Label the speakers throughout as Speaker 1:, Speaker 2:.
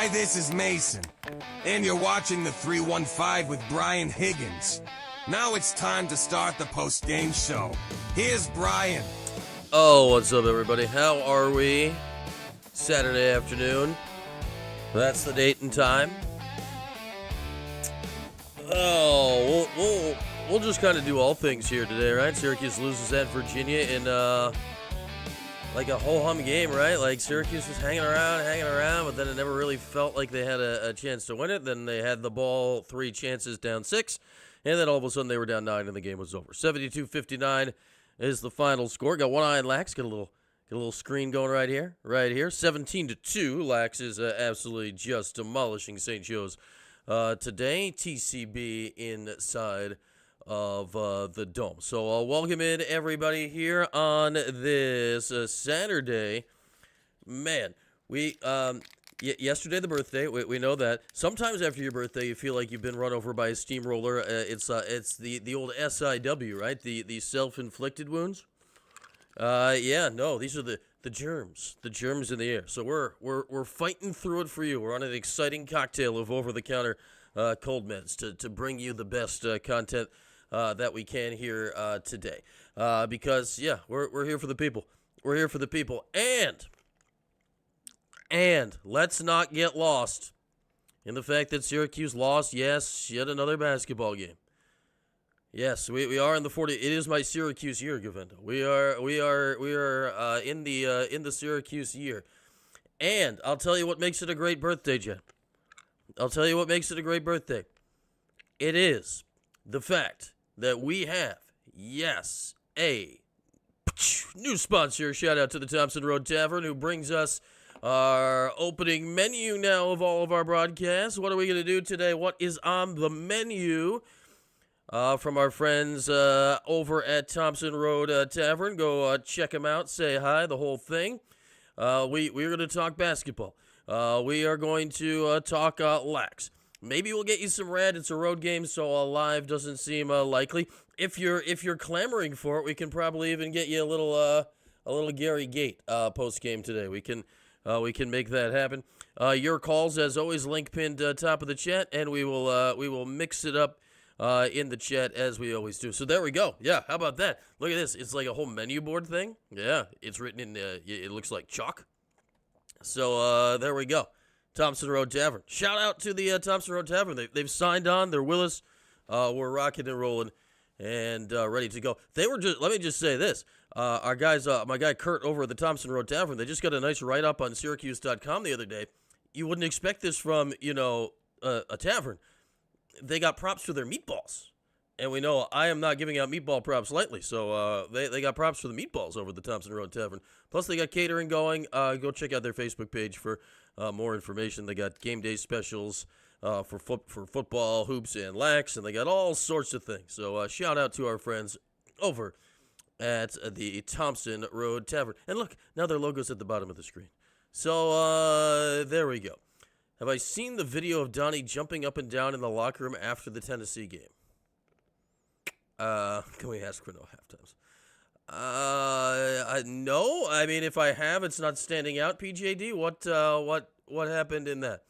Speaker 1: Hi, this is Mason, and you're watching the 315 with Brian Higgins. Now it's time to start the post-game show. Here's Brian.
Speaker 2: Oh, what's up, everybody? How are we? Saturday afternoon. That's the date and time. Oh, we'll just kind of do all things here today, right? Syracuse loses at Virginia in like a ho-hum game, right? Like Syracuse was hanging around, but then it never really felt like they had a chance to win it. Then they had the ball, 3 chances, down 6, and then all of a sudden they were down 9 and the game was over. 72-59 is the final score. Got one eye on Lax. Got a little screen going right here. 17-2. Lax is absolutely just demolishing St. Joe's today. TCB inside of the Dome. So welcome in everybody here on this Saturday. Man, we yesterday the birthday. We know that. Sometimes after your birthday, you feel like you've been run over by a steamroller. It's the old SIW, right? The self-inflicted wounds. These are the germs. The germs in the air. So we're fighting through it for you. We're on an exciting cocktail of over-the-counter cold meds to bring you the best content that we can here today. Because we're here for the people. We're here for the people. And let's not get lost in the fact that Syracuse lost, yes, yet another basketball game. Yes, we are in the 40. It is my Syracuse year, Govendo. We are in the Syracuse year. And I'll tell you what makes it a great birthday, Jen. I'll tell you what makes it a great birthday. It is the fact that we have, yes, a new sponsor. Shout out to the Thompson Road Tavern, who brings us our opening menu now of all of our broadcasts. What are we going to do today? What is on the menu? From our friends over at Thompson Road Tavern. Go check them out. Say hi, the whole thing. We're going to talk basketball. We are going to talk Lax. Maybe we'll get you some red. It's a road game, so live doesn't seem likely. If you're clamoring for it, we can probably even get you a little Gary Gate post game today. We can make that happen. Your calls, as always, link pinned top of the chat, and we will mix it up in the chat as we always do. So there we go. Yeah, how about that? Look at this. It's like a whole menu board thing. Yeah, it's written in. It looks like chalk. So there we go. Thompson Road Tavern. Shout out to the Thompson Road Tavern. They've signed on. They're with us. We're rocking and rolling and ready to go. They were just. Let me just say this. Our guys, my guy Kurt over at the Thompson Road Tavern. They just got a nice write up on Syracuse.com the other day. You wouldn't expect this from a tavern. They got props for their meatballs. And we know I am not giving out meatball props lightly. So they got props for the meatballs over at the Thompson Road Tavern. Plus, they got catering going. Go check out their Facebook page for more information. They got game day specials for football, hoops, and lax. And they got all sorts of things. So shout out to our friends over at the Thompson Road Tavern. And look, now their logo's at the bottom of the screen. So there we go. Have I seen the video of Donnie jumping up and down in the locker room after the Tennessee game? Can we ask for no halftimes? No. I mean, if I have, it's not standing out. PJD, what happened in that?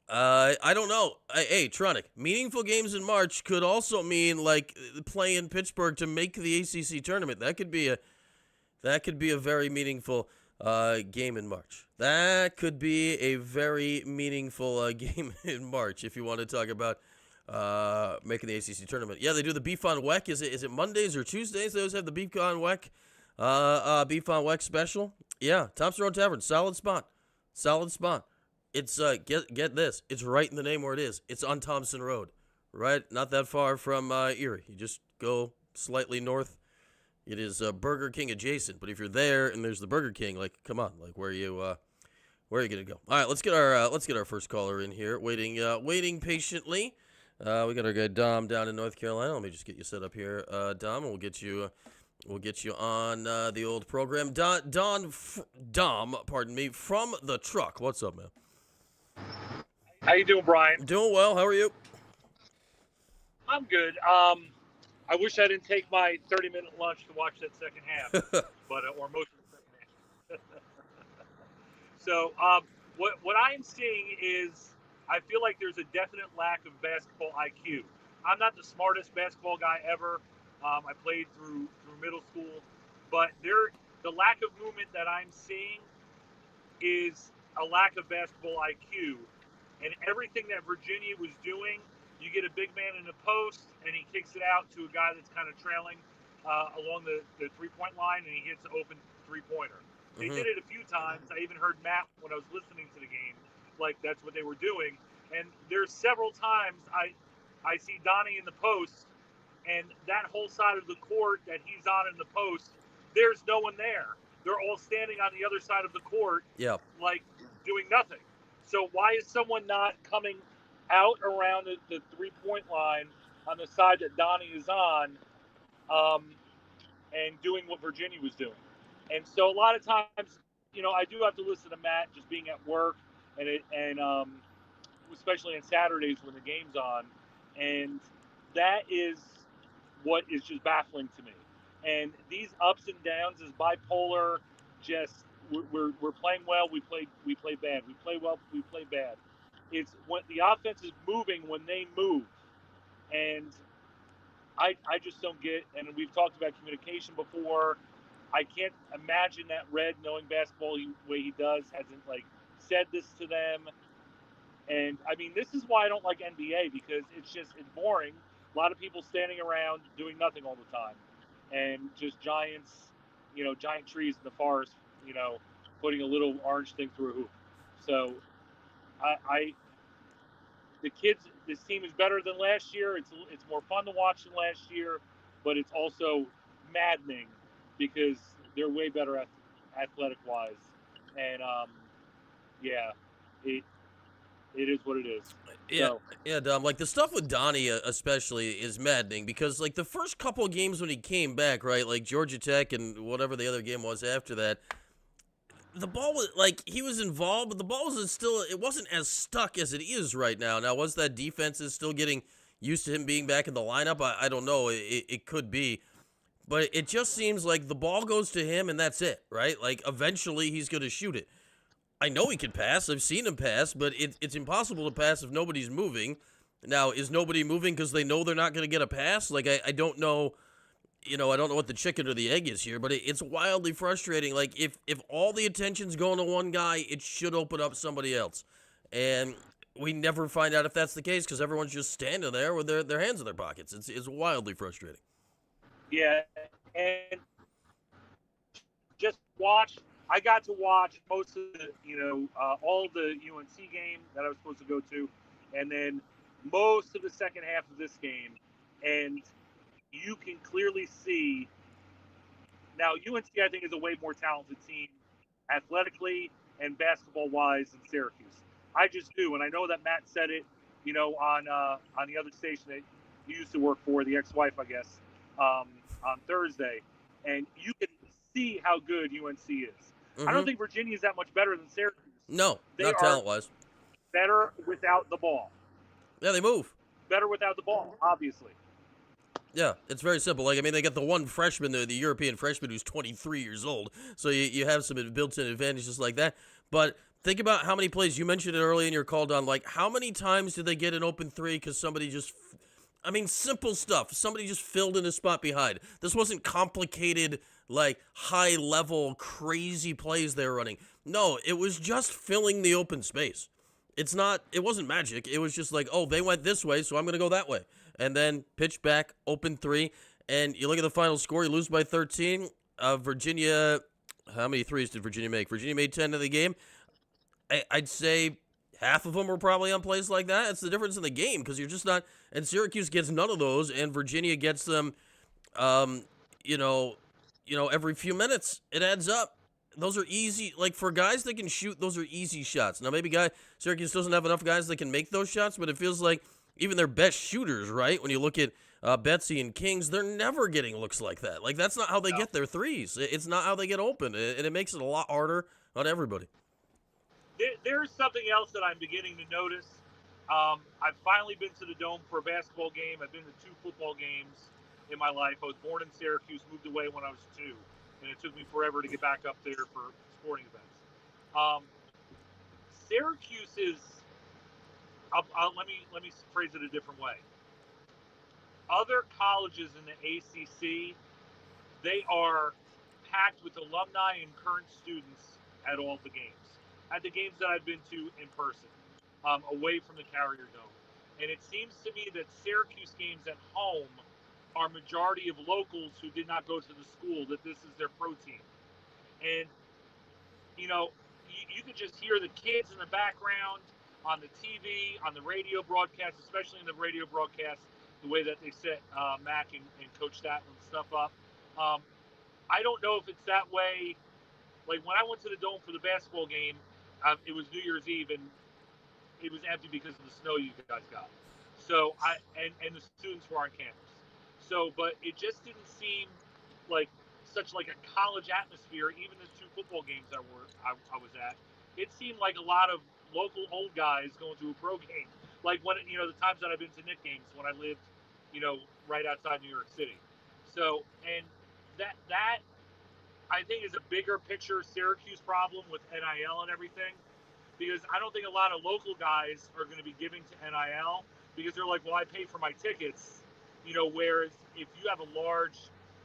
Speaker 2: I don't know. Hey, Tronic, meaningful games in March could also mean like playing Pittsburgh to make the ACC tournament. That could be a very meaningful game in March. That could be a very meaningful game in March if you want to talk about making the ACC tournament. Yeah, they do the Beef on Weck. Is it Mondays or Tuesdays? They always have the Beef on Weck, Beef on Weck special. Yeah, Thompson Road Tavern, solid spot. It's get this. It's right in the name where it is. It's on Thompson Road, right? Not that far from Erie. You just go slightly north. It is Burger King adjacent, but if you're there and there's the Burger King, like, come on, like, where are you gonna go? All right, let's get our first caller in here, waiting patiently. We got our guy Dom down in North Carolina. Let me just get you set up here, Dom, and we'll get you on the old program. Dom, pardon me, from the truck. What's up, man?
Speaker 3: How you doing, Brian?
Speaker 2: Doing well. How are you?
Speaker 3: I'm good. I wish I didn't take my 30-minute lunch to watch that second half, or most of the second half. So what I'm seeing is I feel like there's a definite lack of basketball IQ. I'm not the smartest basketball guy ever. I played through middle school, but the lack of movement that I'm seeing is a lack of basketball IQ. And everything that Virginia was doing, you get a big man in the post, and he kicks it out to a guy that's kind of trailing along the 3-point line, and he hits an open three-pointer. They did it a few times. I even heard Matt when I was listening to the game, like that's what they were doing. And there's several times I see Donnie in the post, and that whole side of the court that he's on in the post, there's no one there. They're all standing on the other side of the court, like doing nothing. So why is someone not coming out around the 3-point line on the side that Donnie is on, and doing what Virginia was doing? And so a lot of times, I do have to listen to Matt just being at work, and especially on Saturdays when the game's on, and that is what is just baffling to me. And these ups and downs is bipolar. Just we're playing well, we play bad. We play well, we play bad. It's when the offense is moving when they move, and I just don't get. And we've talked about communication before. I can't imagine that Red, knowing basketball the way he does, hasn't said this to them. And I mean, this is why I don't like NBA, because it's boring. A lot of people standing around doing nothing all the time, and just giant trees in the forest, putting a little orange thing through a hoop. So, this team is better than last year. It's more fun to watch than last year, but it's also maddening because they're way better athletic wise. And yeah, it is what it is.
Speaker 2: Yeah,
Speaker 3: So,
Speaker 2: yeah, Dom. Like the stuff with Donnie, especially, is maddening because like the first couple of games when he came back, right, like Georgia Tech and whatever the other game was after that, the ball was he was involved, but the ball it wasn't as stuck as it is right now. Now, was that defense is still getting used to him being back in the lineup? I don't know. It could be. But it just seems like the ball goes to him and that's it, right? Like eventually he's going to shoot it. I know he can pass. I've seen him pass, but it's impossible to pass if nobody's moving. Now, is nobody moving because they know they're not going to get a pass? Like, I don't know. I don't know what the chicken or the egg is here, but it's wildly frustrating. Like, if all the attention's going to one guy, it should open up somebody else. And we never find out if that's the case because everyone's just standing there with their hands in their pockets. It's wildly frustrating.
Speaker 3: Yeah, and just watch. I got to watch most of the, all the UNC game that I was supposed to go to, and then most of the second half of this game, and you can clearly see. Now, UNC, I think, is a way more talented team athletically and basketball-wise than Syracuse. I just do, and I know that Matt said it, on the other station that he used to work for, the ex-wife, I guess, on Thursday, and you can see how good UNC is. I don't think Virginia is that much better than Syracuse.
Speaker 2: No,
Speaker 3: they
Speaker 2: not talent-wise.
Speaker 3: Better without the ball.
Speaker 2: Yeah, they move.
Speaker 3: Better without the ball, obviously.
Speaker 2: Yeah, it's very simple. They got the one freshman there, the European freshman who's 23 years old. So you have some built-in advantages like that. But think about how many plays, you mentioned it early in your call, Don, how many times did they get an open three because somebody just, simple stuff. Somebody just filled in a spot behind. This wasn't complicated, high-level, crazy plays they were running. No, it was just filling the open space. It wasn't magic. It was just they went this way, so I'm going to go that way. And then pitch back, open three, and you look at the final score, you lose by 13. Virginia, how many threes did Virginia make? Virginia made 10 in the game. I'd say half of them were probably on plays like that. It's the difference in the game because you're just not, and Syracuse gets none of those, and Virginia gets them, every few minutes. It adds up. Those are easy, for guys that can shoot, those are easy shots. Now, maybe Syracuse doesn't have enough guys that can make those shots, but it feels like even their best shooters, right? When you look at Betsy and Kings, they're never getting looks like that. That's not how they get their threes. It's not how they get open, and it makes it a lot harder on everybody.
Speaker 3: There's something else that I'm beginning to notice. I've finally been to the Dome for a basketball game. I've been to 2 football games in my life. I was born in Syracuse, moved away when I was 2, and it took me forever to get back up there for sporting events. Syracuse is. Let me phrase it a different way. Other colleges in the ACC, they are packed with alumni and current students at all the games. At the games that I've been to in person, away from the Carrier Dome. And it seems to me that Syracuse games at home are majority of locals who did not go to the school, that this is their pro team. And, you could just hear the kids in the background on the TV, on the radio broadcast, especially in the radio broadcast, the way that they set Mac and Coach Statland's stuff up. I don't know if it's that way. Like when I went to the Dome for the basketball game, it was New Year's Eve, and it was empty because of the snow you guys got. So and the students were on campus. So, but it just didn't seem like such like a college atmosphere. Even the 2 football games I was at, it seemed like a lot of local old guys going to a pro game. Like when the times that I've been to Knick games when I lived, right outside New York City. So and that I think is a bigger picture Syracuse problem with NIL and everything, because I don't think a lot of local guys are going to be giving to NIL because they're like, well, I pay for my tickets, whereas if you have a large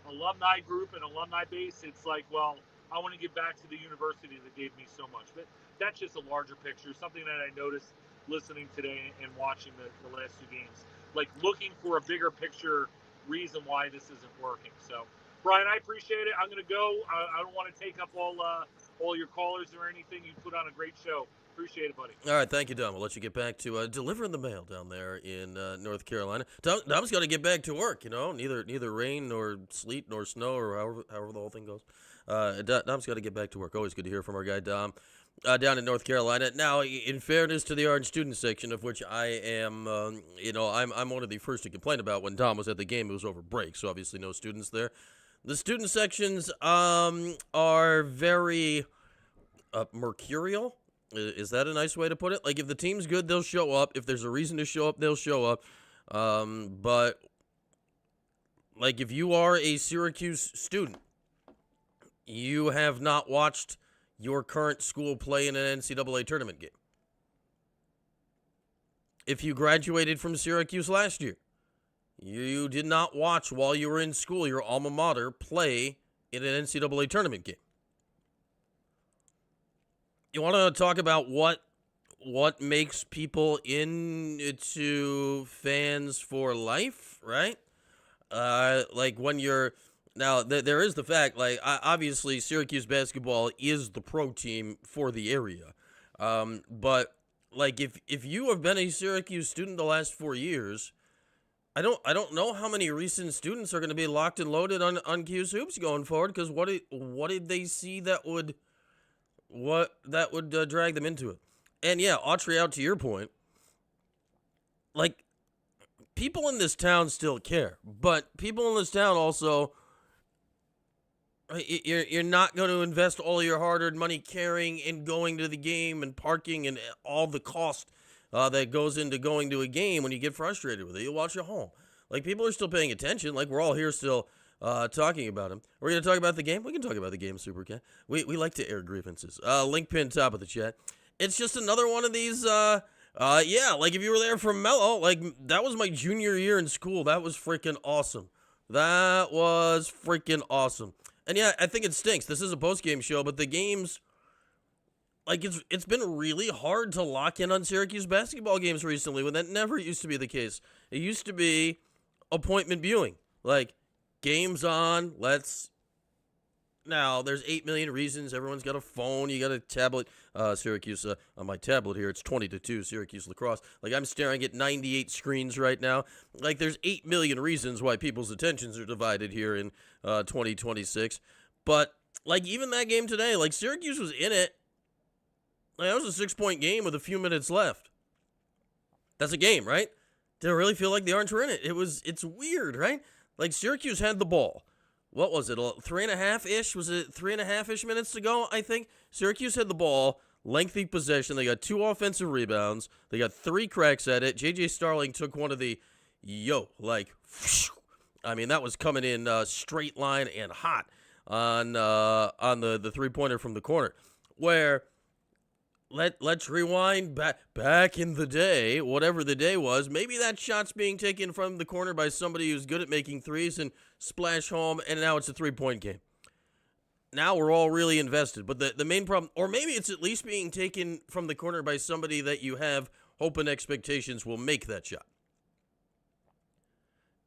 Speaker 3: alumni group and alumni base, it's like, well, I want to give back to the university that gave me so much. But that's just a larger picture, something that I noticed listening today and watching the last 2 games, like looking for a bigger picture reason why this isn't working. So, Brian, I appreciate it. I'm going to go. I don't want to take up all your callers or anything. You put on a great show. Appreciate it, buddy.
Speaker 2: All right, thank you, Dom. We'll let you get back to delivering the mail down there in North Carolina. Dom's got to get back to work, neither rain nor sleet nor snow or however the whole thing goes. Dom's got to get back to work. Always good to hear from our guy, Dom, down in North Carolina. Now, in fairness to the Orange student section, of which I am, I'm one of the first to complain about when Dom was at the game. It was over break, so obviously no students there. The student sections are very mercurial. Is that a nice way to put it? Like, if the team's good, they'll show up. If there's a reason to show up, they'll show up. But, like, if you are a Syracuse student, you have not watched your current school play in an NCAA tournament game. If you graduated from Syracuse last year, you did not watch while you were in school your alma mater play in an NCAA tournament game. You want to talk about what makes people into fans for life, right? Like when you're now there is the fact, like obviously Syracuse basketball is the pro team for the area, but like if you have been a Syracuse student the last 4 years, I don't know how many recent students are going to be locked and loaded on Cuse hoops going forward, because what did they see that would drag them into it? And yeah, Autry, out to your point, like, people in this town still care, but people in this town also, you're not going to invest all your hard-earned money caring and going to the game and parking and all the cost that goes into going to a game when you get frustrated with it. You'll watch at home. Like, people are still paying attention. Like, we're all here still talking about them. We're going to talk about the game? We can talk about the game, Supercat. We like to air grievances. Link pin top of the chat. It's just another one of these, like if you were there for Mello, like that was my junior year in school. That was freaking awesome. That was freaking awesome. And yeah, I think it stinks. This is a post-game show, but the games, like it's been really hard to lock in on Syracuse basketball games recently, when that never used to be the case. It used to be appointment viewing. Like, game's on, now, there's 8 million reasons. Everyone's got a phone. You got a tablet. Syracuse, on my tablet here, it's 20-2, Syracuse lacrosse. Like, I'm staring at 98 screens right now. Like, there's 8 million reasons why people's attentions are divided here in 2026. But, like, even that game today, like, Syracuse was in it. Like, that was a 6-point game with a few minutes left. That's a game, right? Did it really feel like the Orange were in it? It's weird, right? Like, Syracuse had the ball. What was it, 3.5-ish? Was it 3.5-ish minutes to go, I think? Syracuse had the ball, lengthy possession. They got 2 offensive rebounds. They got 3 cracks at it. J.J. Starling took one of the, I mean, that was coming in straight line and hot on the three-pointer from the corner, where let's rewind back in the day, whatever the day was. Maybe that shot's being taken from the corner by somebody who's good at making threes and splash home, and now it's a 3-point game. Now we're all really invested. But the main problem, or maybe it's at least being taken from the corner by somebody that you have hope and expectations will make that shot.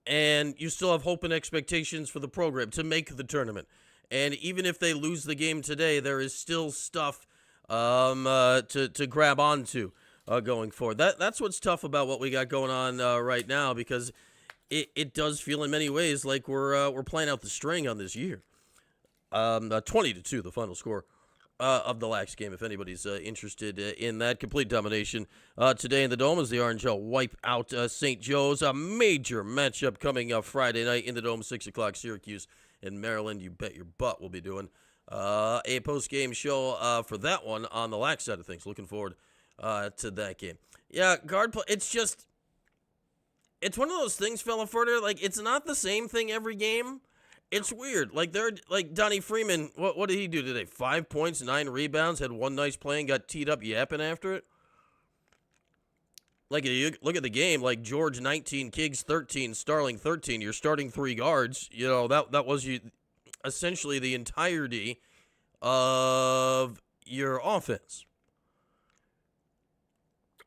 Speaker 2: And you still have hope and expectations for the program to make the tournament. And even if they lose the game today, there is still stuff to grab onto going forward. That's what's tough about what we got going on right now, because it does feel in many ways like we're playing out the string on this year. 20-2, the final score of the Lax game, if anybody's interested in that. Complete domination today in the Dome as the Orange wipe out St. Joe's. A major matchup coming up Friday night in the Dome, 6 o'clock, Syracuse in Maryland. You bet your butt we'll be doing a post-game show for that one on the Lax side of things. Looking forward to that game. Yeah, guard play, it's one of those things, fella further, like, it's not the same thing every game. It's weird. Like, Donnie Freeman, what did he do today? 5 points, 9 rebounds, had one nice play and got teed up yapping after it. Like, you look at the game, like George 19, Kiggs 13, Starling 13. You're starting 3 guards. You know, that was essentially the entirety of your offense.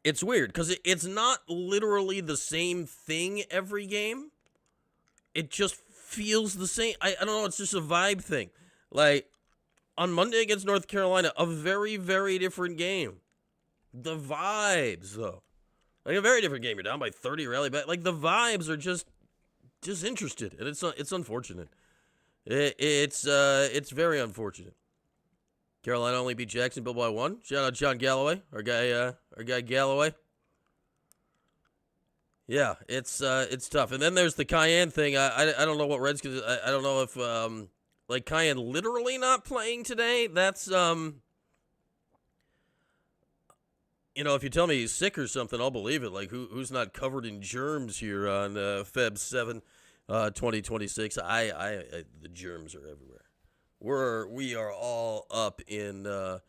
Speaker 2: It's weird because it's not literally the same thing every game. It just feels the same. I don't know, it's just a vibe thing. Like, on Monday against North Carolina, a very, very different game. The vibes, though. Like, a very different game. You're down by 30, rally back. Like, the vibes are just interested, and it's unfortunate. It's very unfortunate. Carolina only beat Jacksonville by 1. Shout out John Galloway, our guy Galloway. Yeah, it's tough. And then there's the Cayenne thing. I don't know what Redskins. I don't know if like Cayenne literally not playing today. That's you know, if you tell me he's sick or something, I'll believe it. Like, who's not covered in germs here on Feb 7, 2026? The germs are everywhere. We are all up in the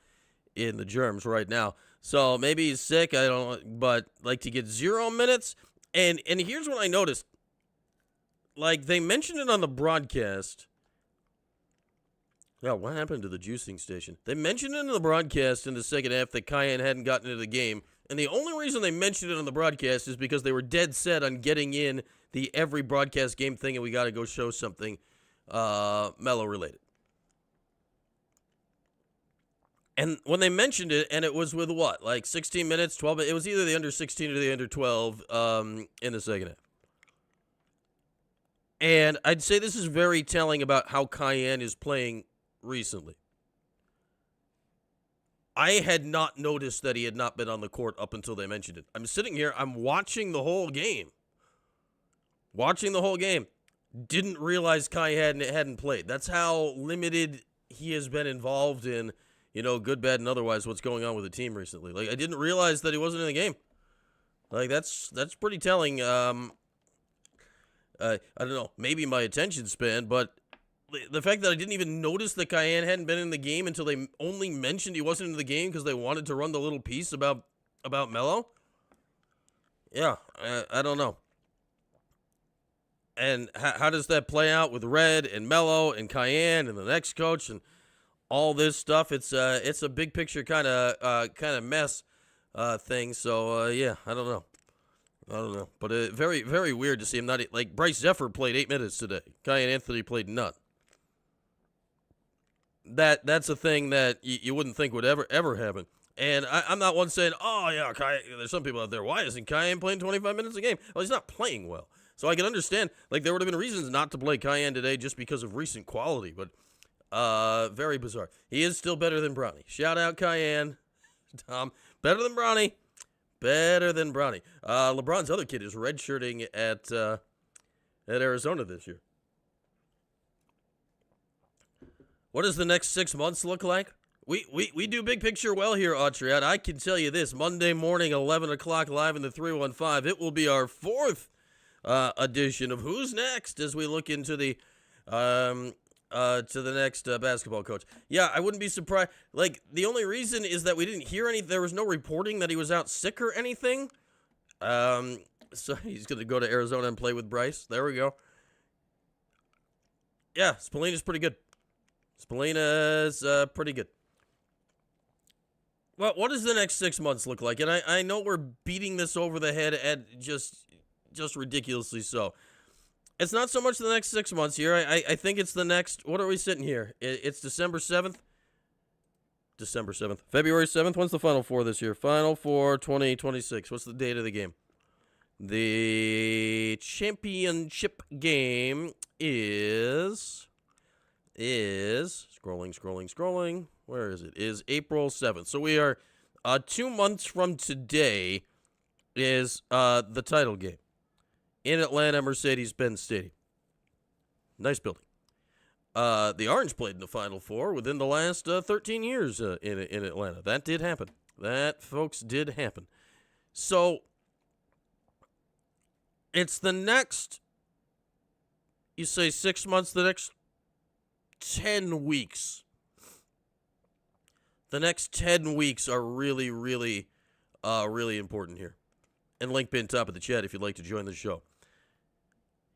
Speaker 2: germs right now. So maybe he's sick. I don't know, but like, to get 0 minutes. And here's what I noticed. Like, they mentioned it on the broadcast. Yeah, what happened to the juicing station? They mentioned it in the broadcast in the second half that Cayenne hadn't gotten into the game. And the only reason they mentioned it on the broadcast is because they were dead set on getting in the every broadcast game thing, and we got to go show something Mello related. And when they mentioned it, and it was with what? Like 16 minutes, 12 minutes? It was either the under 16 or the under 12 in the second half. And I'd say this is very telling about how Cayenne is playing recently. I had not noticed that he had not been on the court up until they mentioned it. I'm sitting here, I'm watching the whole game. Didn't realize Cayenne hadn't played. That's how limited he has been involved in, you know, good, bad, and otherwise, what's going on with the team recently. Like, I didn't realize that he wasn't in the game. Like, that's pretty telling. I don't know, maybe my attention span, but the fact that I didn't even notice that Cayenne hadn't been in the game until they only mentioned he wasn't in the game because they wanted to run the little piece about Mello. Yeah, I don't know. And how does that play out with Red and Mello and Cayenne and the next coach and all this stuff? It's a big picture kind of mess thing. So yeah, I don't know, but very, very weird to see him not, like, Bryce Zephyr played 8 minutes today. Cayenne Anthony played none. That's a thing that you wouldn't think would ever happen. And I'm not one saying, oh yeah, there's some people out there, why isn't Cayenne playing 25 minutes a game? Well, he's not playing well. So I can understand, like, there would have been reasons not to play Cayenne today just because of recent quality, but very bizarre. He is still better than Bronny. Shout out Cayenne. Tom, better than Bronny. LeBron's other kid is redshirting at Arizona this year. What does the next 6 months look like? We do big picture well here, Autry. I can tell you this, Monday morning, 11 o'clock, live in the 315. It will be our fourth edition of Who's Next as we look into the to the next basketball coach. Yeah, I wouldn't be surprised. Like, the only reason is that we didn't hear there was no reporting that he was out sick or anything. So he's going to go to Arizona and play with Bryce. There we go. Yeah, Spallina's pretty good. Spallina's pretty good. Well, what does the next 6 months look like? And I know we're beating this over the head at just ridiculously so. It's not so much the next 6 months here. I think it's the next, what are we sitting here? It's December 7th? December 7th. February 7th? When's the Final Four this year? Final Four 2026. What's the date of the game? The championship game is scrolling. Where is it? Is April 7th. So we are 2 months from today is the title game in Atlanta, Mercedes-Benz Stadium. Nice building. The Orange played in the Final Four within the last 13 years in Atlanta. That did happen. That, folks, did happen. So it's the next, you say 6 months, the next 10 weeks. The next 10 weeks are really, really, really important here. And link pin top of the chat if you'd like to join the show.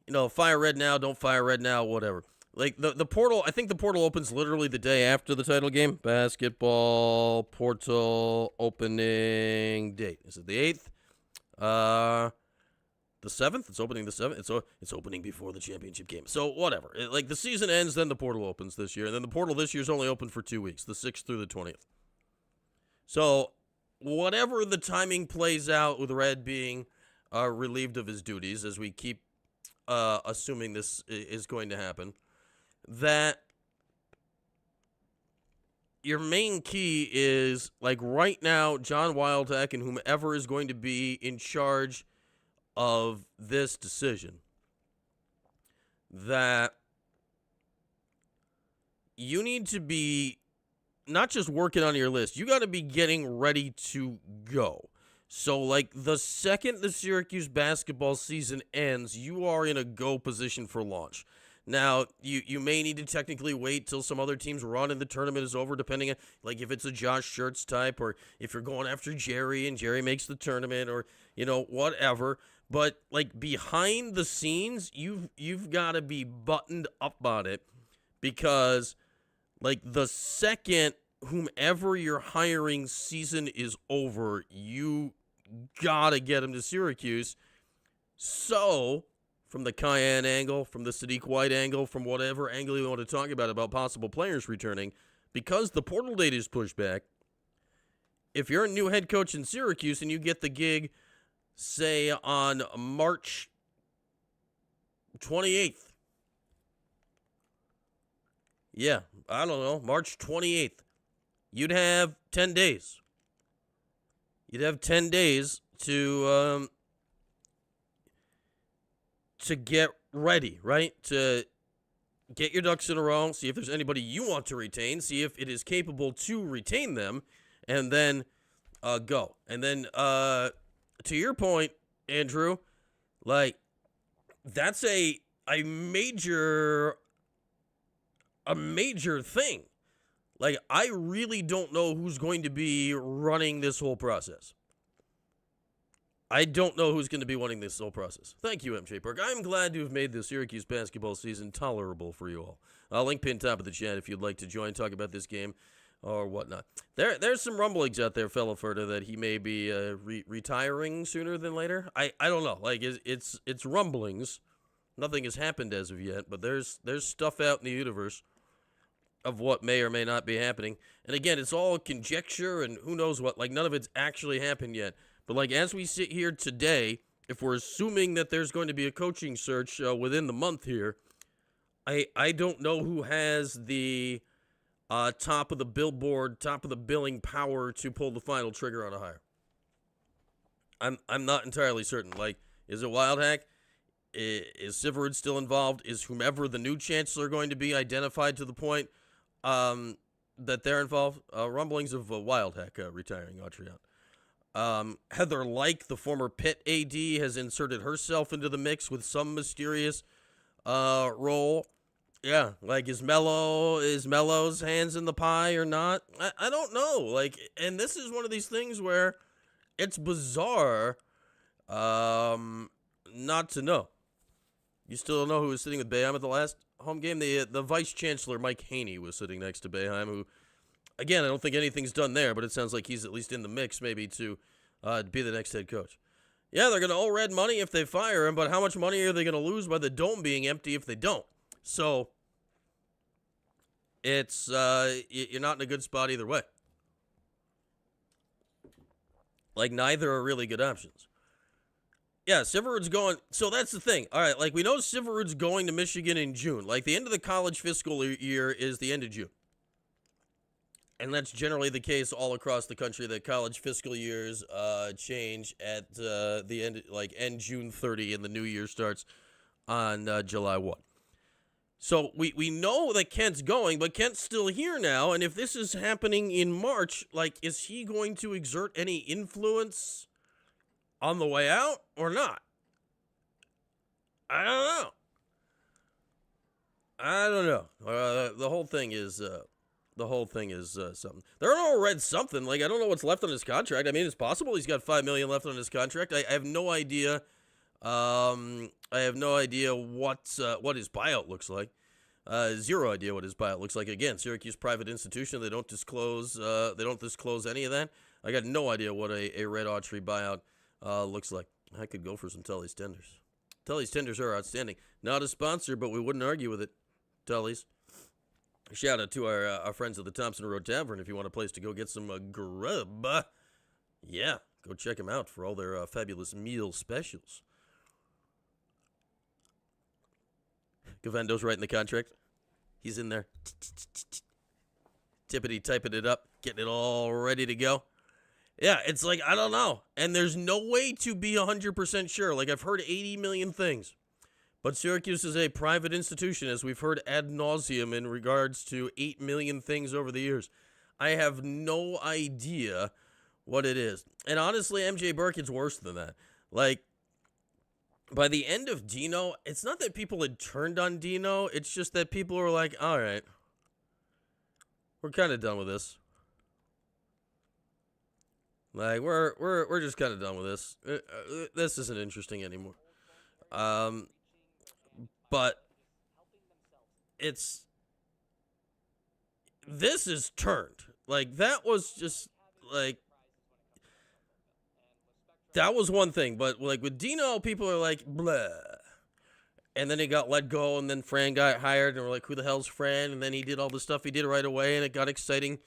Speaker 2: You know, fire red now, don't fire red now, whatever. Like, the portal, I think the portal opens literally the day after the title game. Basketball portal opening date. Is it the 8th? The 7th? It's opening the 7th. It's opening before the championship game. So, whatever. Like, the season ends, then the portal opens this year. And then the portal this year is only open for 2 weeks, the 6th through the 20th. So, whatever the timing plays out with Red being relieved of his duties, as we keep assuming this is going to happen, that your main key is, like, right now, John Wildhack and whomever is going to be in charge of this decision, that you need to be not just working on your list, you got to be getting ready to go. So, like, the second the Syracuse basketball season ends, you are in a go position for launch. Now, you may need to technically wait till some other team's run and the tournament is over, depending on, like, if it's a Josh Schertz type, or if you're going after Jerry and Jerry makes the tournament, or, you know, whatever. But, like, behind the scenes, you've got to be buttoned up on it, because, like, the second whomever you're hiring season is over, you got to get him to Syracuse. So, from the Cayenne angle, from the Sadiq White angle, from whatever angle you want to talk about possible players returning, because the portal date is pushed back, if you're a new head coach in Syracuse and you get the gig, say, on March 28th. Yeah, I don't know, March 28th. You'd have 10 days. You'd have 10 days to get ready, right? To get your ducks in a row, see if there's anybody you want to retain, see if it is capable to retain them, and then go. And then, to your point, Andrew, like, that's a major thing. Like, I really don't know who's going to be running this whole process. I don't know who's going to be running this whole process. Thank you, MJ Park. I'm glad to have made the Syracuse basketball season tolerable for you all. Link pin top of the chat if you'd like to join, talk about this game or whatnot. There's some rumblings out there, fellow Ferda, that he may be retiring sooner than later. I don't know. Like, it's rumblings. Nothing has happened as of yet, but there's stuff out in the universe of what may or may not be happening. And again, it's all conjecture and who knows what. Like, none of it's actually happened yet. But, like, as we sit here today, if we're assuming that there's going to be a coaching search within the month here, I don't know who has the top of the billboard, top of the billing power to pull the final trigger on a hire. I'm not entirely certain. Like, is it Wildhack? Is Siverud still involved? Is whomever the new chancellor going to be identified to the point that they're involved? Rumblings of Wildhack retiring, Autry. Heather Like, the former Pitt AD, has inserted herself into the mix with some mysterious role. Yeah, like is Melo's hands in the pie or not? I don't know. Like, and this is one of these things where it's bizarre, not to know. You still don't know who was sitting with Boeheim at the last home game. The vice chancellor Mike Haney was sitting next to Boeheim, who, again, I don't think anything's done there, but it sounds like he's at least in the mix, maybe to be the next head coach. Yeah, they're gonna all red money if they fire him, but how much money are they gonna lose by the dome being empty if they don't? So it's you're not in a good spot either way. Like, neither are really good options. Yeah, Syverud's going. So that's the thing. All right, like, we know Syverud's going to Michigan in June. Like, the end of the college fiscal year is the end of June. And that's generally the case all across the country, that college fiscal years change at the end, like end June 30, and the new year starts on July 1. So we know that Kent's going, but Kent's still here now, and if this is happening in March, like, is he going to exert any influence on the way out or not? I don't know. The whole thing is something. They're all read something. Like, I don't know what's left on his contract. I mean, it's possible he's got $5 million left on his contract. I have no idea. I have no idea what his buyout looks like. Zero idea what his buyout looks like. Again, Syracuse private institution. They don't disclose. Any of that. I got no idea what a Red Autry buyout looks like. I could go for some Tully's tenders. Tully's tenders are outstanding. Not a sponsor, but we wouldn't argue with it. Tully's. Shout out to our friends at the Thompson Road Tavern if you want a place to go get some grub. Yeah, go check them out for all their fabulous meal specials. Gavendo's writing the contract. He's in there. Tippity typing it up, getting it all ready to go. Yeah, it's like, I don't know. And there's no way to be 100% sure. Like, I've heard 80 million things. But Syracuse is a private institution, as we've heard ad nauseum in regards to 8 million things over the years. I have no idea what it is. And honestly, MJ Burkett's worse than that. Like, by the end of Dino, it's not that people had turned on Dino. It's just that people were like, all right, we're kind of done with this. Like, we're just kind of done with this. This isn't interesting anymore. But this is turned. Like, that was just, like, that was one thing. But, like, with Dino, people are like, blah. And then he got let go, and then Fran got hired, and we're like, who the hell's Fran? And then he did all the stuff he did right away, and it got exciting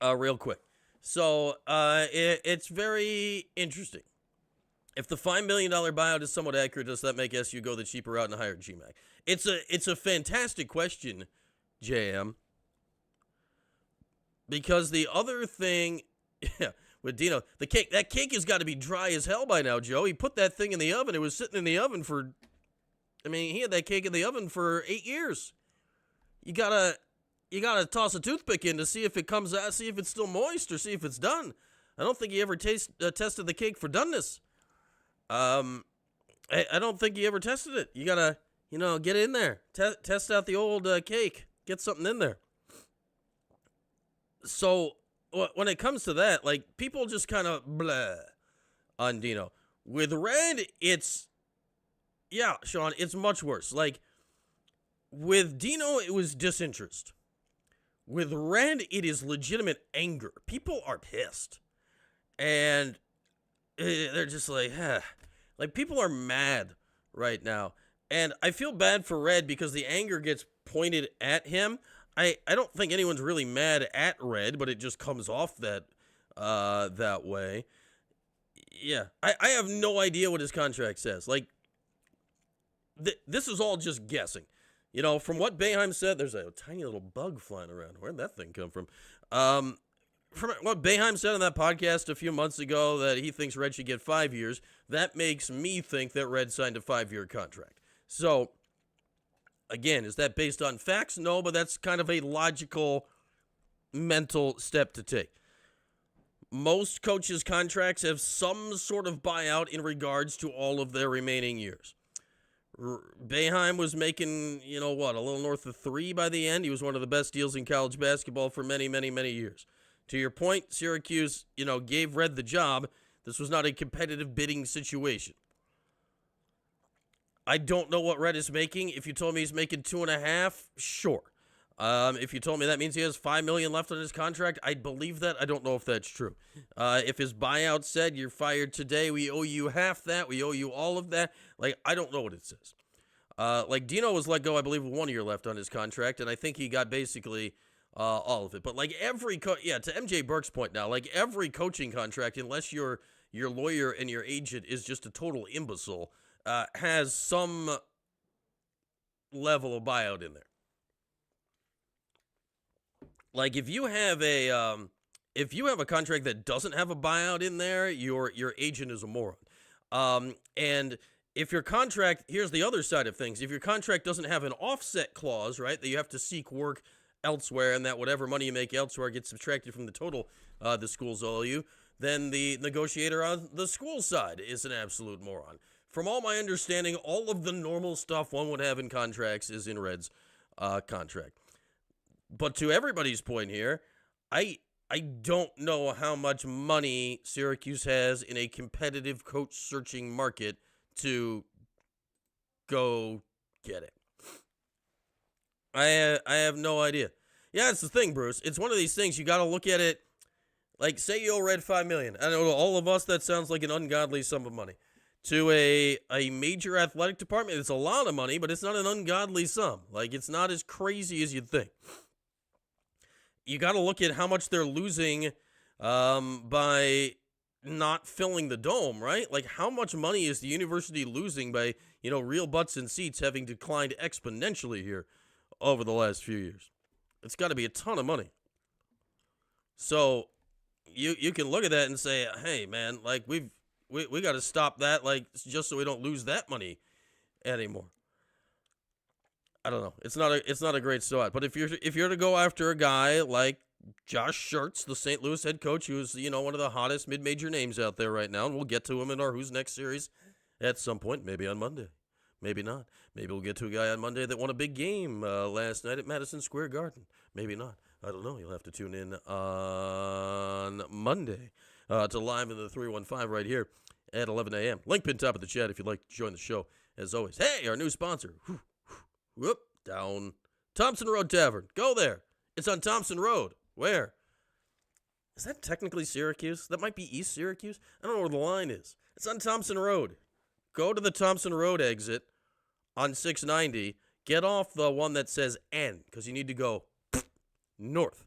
Speaker 2: real quick. So, it's very interesting. If the $5 million buyout is somewhat accurate, does that make SU go the cheaper route and hire GMAC? It's a fantastic question, JM. Because the other thing, with Dino, that cake has got to be dry as hell by now, Joe. He put that thing in the oven. It was sitting in the oven for, he had that cake in the oven for 8 years. You gotta toss a toothpick in to see if it comes out, see if it's still moist, or see if it's done. I don't think he ever tested the cake for doneness. I don't think he ever tested it. You gotta, get in there. Test out the old cake. Get something in there. So, when it comes to that, like, people just kind of blah on Dino. With Red, Sean, it's much worse. Like, with Dino, it was disinterest. With Red, it is legitimate anger. People are pissed. And they're just like, Like, people are mad right now. And I feel bad for Red because the anger gets pointed at him. I don't think anyone's really mad at Red, but it just comes off that way. Yeah, I have no idea what his contract says. Like, this is all just guessing. From what Boeheim said, there's a tiny little bug flying around. Where'd that thing come from? From what Boeheim said on that podcast a few months ago, that he thinks Red should get 5 years, that makes me think that Red signed a 5-year contract. So, again, is that based on facts? No, but that's kind of a logical mental step to take. Most coaches' contracts have some sort of buyout in regards to all of their remaining years. Boeheim was making, a little north of 3 by the end. He was one of the best deals in college basketball for many, many, many years. To your point, Syracuse, gave Red the job. This was not a competitive bidding situation. I don't know what Red is making. If you told me he's making 2.5, sure. If you told me that means he has $5 million left on his contract, I'd believe that. I don't know if that's true. If his buyout said you're fired today, we owe you half that, we owe you all of that, I don't know what it says. Dino was let go, I believe, with 1 year left on his contract, and I think he got basically all of it. But to MJ Burke's point now, every coaching contract, unless your lawyer and your agent is just a total imbecile, has some level of buyout in there. If you have a contract that doesn't have a buyout in there, your agent is a moron. And if your contract, here's the other side of things. If your contract doesn't have an offset clause, right, that you have to seek work elsewhere and that whatever money you make elsewhere gets subtracted from the total the schools owe you, then the negotiator on the school side is an absolute moron. From all my understanding, all of the normal stuff one would have in contracts is in Red's contract. But to everybody's point here, I don't know how much money Syracuse has in a competitive coach-searching market to go get it. I have no idea. Yeah, it's the thing, Bruce. It's one of these things you got to look at it. Say you owe Red $5 million. I know to all of us that sounds like an ungodly sum of money. To a major athletic department, it's a lot of money, but it's not an ungodly sum. It's not as crazy as you'd think. You got to look at how much they're losing by not filling the dome, right? How much money is the university losing by, real butts and seats having declined exponentially here over the last few years? It's got to be a ton of money. So you can look at that and say, hey, man, we got to stop that, just so we don't lose that money anymore. I don't know. It's not a great start. But if you're to go after a guy like Josh Schertz, the St. Louis head coach, who's one of the hottest mid-major names out there right now, and we'll get to him in our Who's Next series at some point, maybe on Monday, maybe not. Maybe we'll get to a guy on Monday that won a big game last night at Madison Square Garden. Maybe not. I don't know. You'll have to tune in on Monday to Live in the 315 right here at 11 a.m. Link pin top of the chat if you'd like to join the show. As always, hey, our new sponsor. Whoop, down. Thompson Road Tavern. Go there. It's on Thompson Road. Where? Is that technically Syracuse? That might be East Syracuse? I don't know where the line is. It's on Thompson Road. Go to the Thompson Road exit on 690. Get off the one that says N, because you need to go north.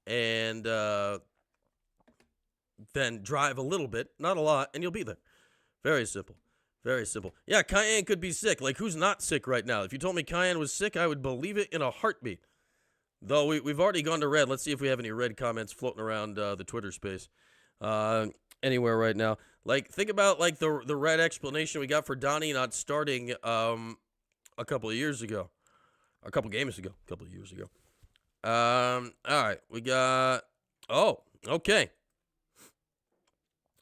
Speaker 2: And then drive a little bit, not a lot, and you'll be there. Very simple. Very simple. Yeah, Cayenne could be sick. Who's not sick right now? If you told me Cayenne was sick, I would believe it in a heartbeat. Though we've already gone to Red. Let's see if we have any Red comments floating around the Twitter space anywhere right now. Think about the Red explanation we got for Donnie not starting a couple of years ago. A couple games ago. A couple of years ago. All right. We got... Oh, okay.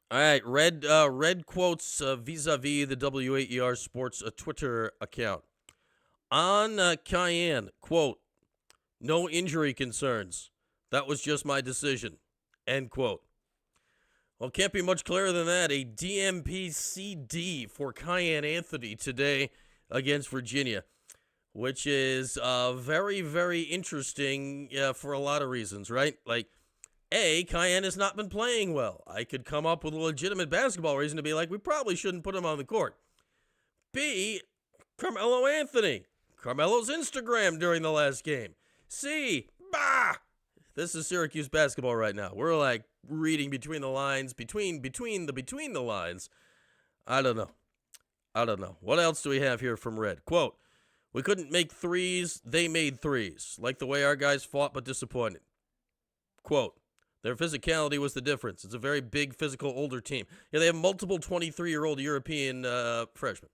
Speaker 2: All right, Red quotes vis-a-vis the WAER Sports Twitter account. On Cayenne, quote, no injury concerns. That was just my decision, end quote. Well, can't be much clearer than that. A DMP CD for Cayenne Anthony today against Virginia, which is very, very interesting for a lot of reasons, right? A, Cayenne has not been playing well. I could come up with a legitimate basketball reason to be we probably shouldn't put him on the court. B, Carmelo Anthony. Carmelo's Instagram during the last game. C, this is Syracuse basketball right now. We're reading between the lines, between the lines. I don't know. What else do we have here from Red? Quote, we couldn't make threes, they made threes. Like the way our guys fought but disappointed. Quote, their physicality was the difference. It's a very big, physical, older team. Yeah, they have multiple 23-year-old European freshmen.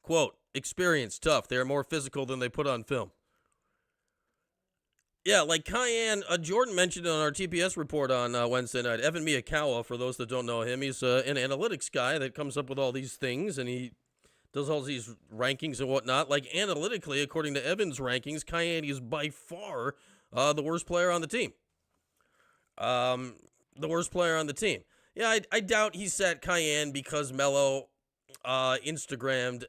Speaker 2: Quote, experience, tough. They are more physical than they put on film. Yeah, Cayenne, Jordan mentioned on our TPS report on Wednesday night, Evan Miyakawa, for those that don't know him, he's an analytics guy that comes up with all these things, and he does all these rankings and whatnot. Like, analytically, according to Evan's rankings, Cayenne is by far the worst player on the team. The worst player on the team. Yeah, I doubt he sat Cayenne because Melo Instagrammed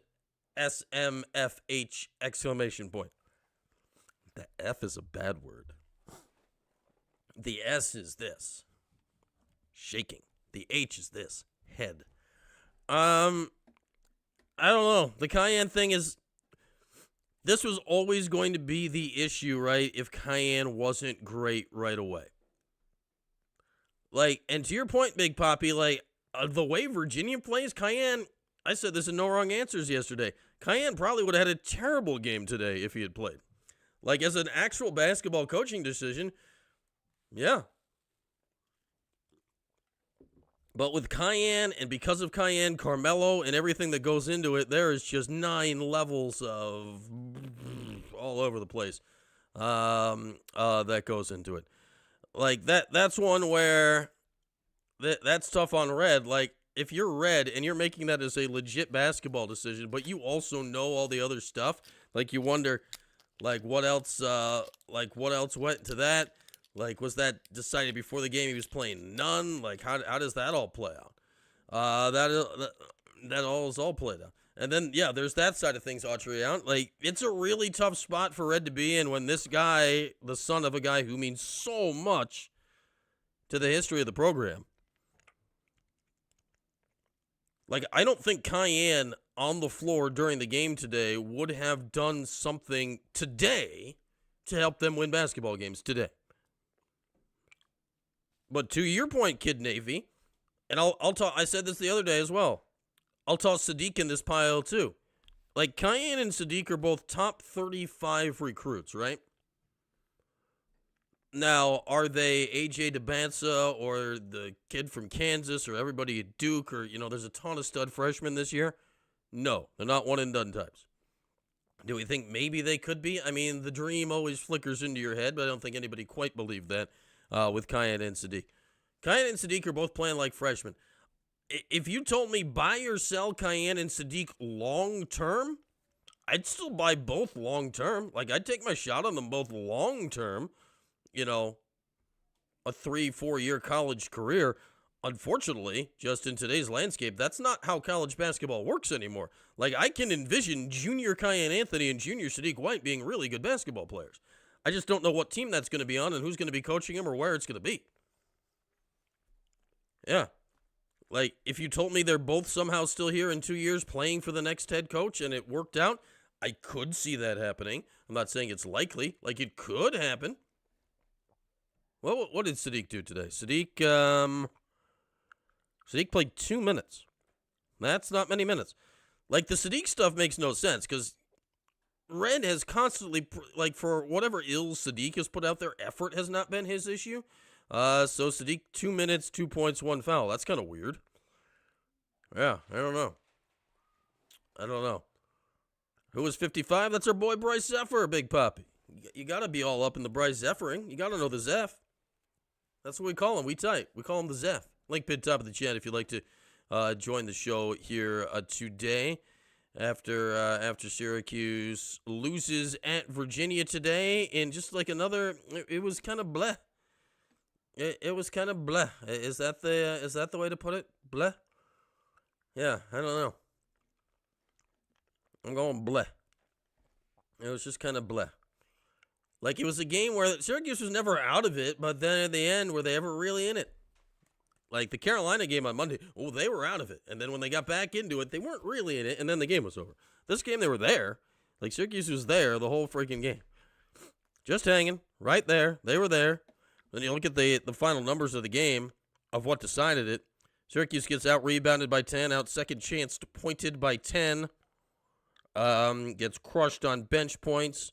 Speaker 2: SMFH exclamation point. The F is a bad word. The S is this. Shaking. The H is this. Head. I don't know. The Cayenne thing is, this was always going to be the issue, right? If Cayenne wasn't great right away. Like, and to your point, Big Poppy, like, the way Virginia plays, Cayenne, I said this in No Wrong Answers yesterday, Cayenne probably would have had a terrible game today if he had played. Like, as an actual basketball coaching decision, yeah. But with Cayenne, and because of Cayenne, Carmelo, and everything that goes into it, there is just 9 levels of all over the place that goes into it. Like, that's one where that's tough on Red. Like, if you're Red and you're making that as a legit basketball decision, but you also know all the other stuff, like, you wonder, like, what else went into that? Like, was that decided before the game he was playing none? Like, how does that all play out? That all is all played out. And then, yeah, there's that side of things, Autry. Like, it's a really tough spot for Red to be in when this guy, the son of a guy who means so much to the history of the program. Like, I don't think Cayenne on the floor during the game today would have done something today to help them win basketball games today. But to your point, Kid Navy, and I'll talk. I said this the other day as well. I'll toss Sadiq in this pile too. Like, Cayenne and Sadiq are both top 35 recruits, right? Now, are they AJ DeBansa or the kid from Kansas or everybody at Duke or, there's a ton of stud freshmen this year? No, they're not one and done types. Do we think maybe they could be? I mean, the dream always flickers into your head, but I don't think anybody quite believed that. With Cayenne and Sadiq. Cayenne and Sadiq are both playing like freshmen. If you told me buy or sell Cayenne and Sadiq long-term, I'd still buy both long-term. Like, I'd take my shot on them both long-term. A 3-4 year college career. Unfortunately, just in today's landscape, that's not how college basketball works anymore. Like, I can envision junior Cayenne Anthony and junior Sadiq White being really good basketball players. I just don't know what team that's going to be on and who's going to be coaching him or where it's going to be. Yeah. Like, if you told me they're both somehow still here in 2 years playing for the next head coach and it worked out, I could see that happening. I'm not saying it's likely. Like, it could happen. Well, what did Sadiq do today? Sadiq played 2 minutes. That's not many minutes. Like, the Sadiq stuff makes no sense because Red has constantly, like, for whatever ills Sadiq has put out there, effort has not been his issue. So Sadiq, 2 minutes, 2 points, 1 foul. That's kind of weird. Yeah, I don't know. Who was 55? That's our boy Bryce Zephyr, Big Poppy. You got to be all up in the Bryce Zephyring. You got to know the Zeph. That's what we call him. We tight. We call him the Zeph. Link pin top of the chat if you'd like to join the show here today. After Syracuse loses at Virginia today, and just like another, it was kind of bleh. It was kind of bleh. Is that the way to put it? Bleh. Yeah, I don't know. I'm going bleh. It was just kind of bleh. Like, it was a game where Syracuse was never out of it, but then at the end, were they ever really in it? Like, the Carolina game on Monday, they were out of it. And then when they got back into it, they weren't really in it, and then the game was over. This game, they were there. Like, Syracuse was there the whole freaking game. Just hanging, right there. They were there. Then you look at the final numbers of the game, of what decided it. Syracuse gets out-rebounded by 10, out-second chanced, pointed by 10. Gets crushed on bench points.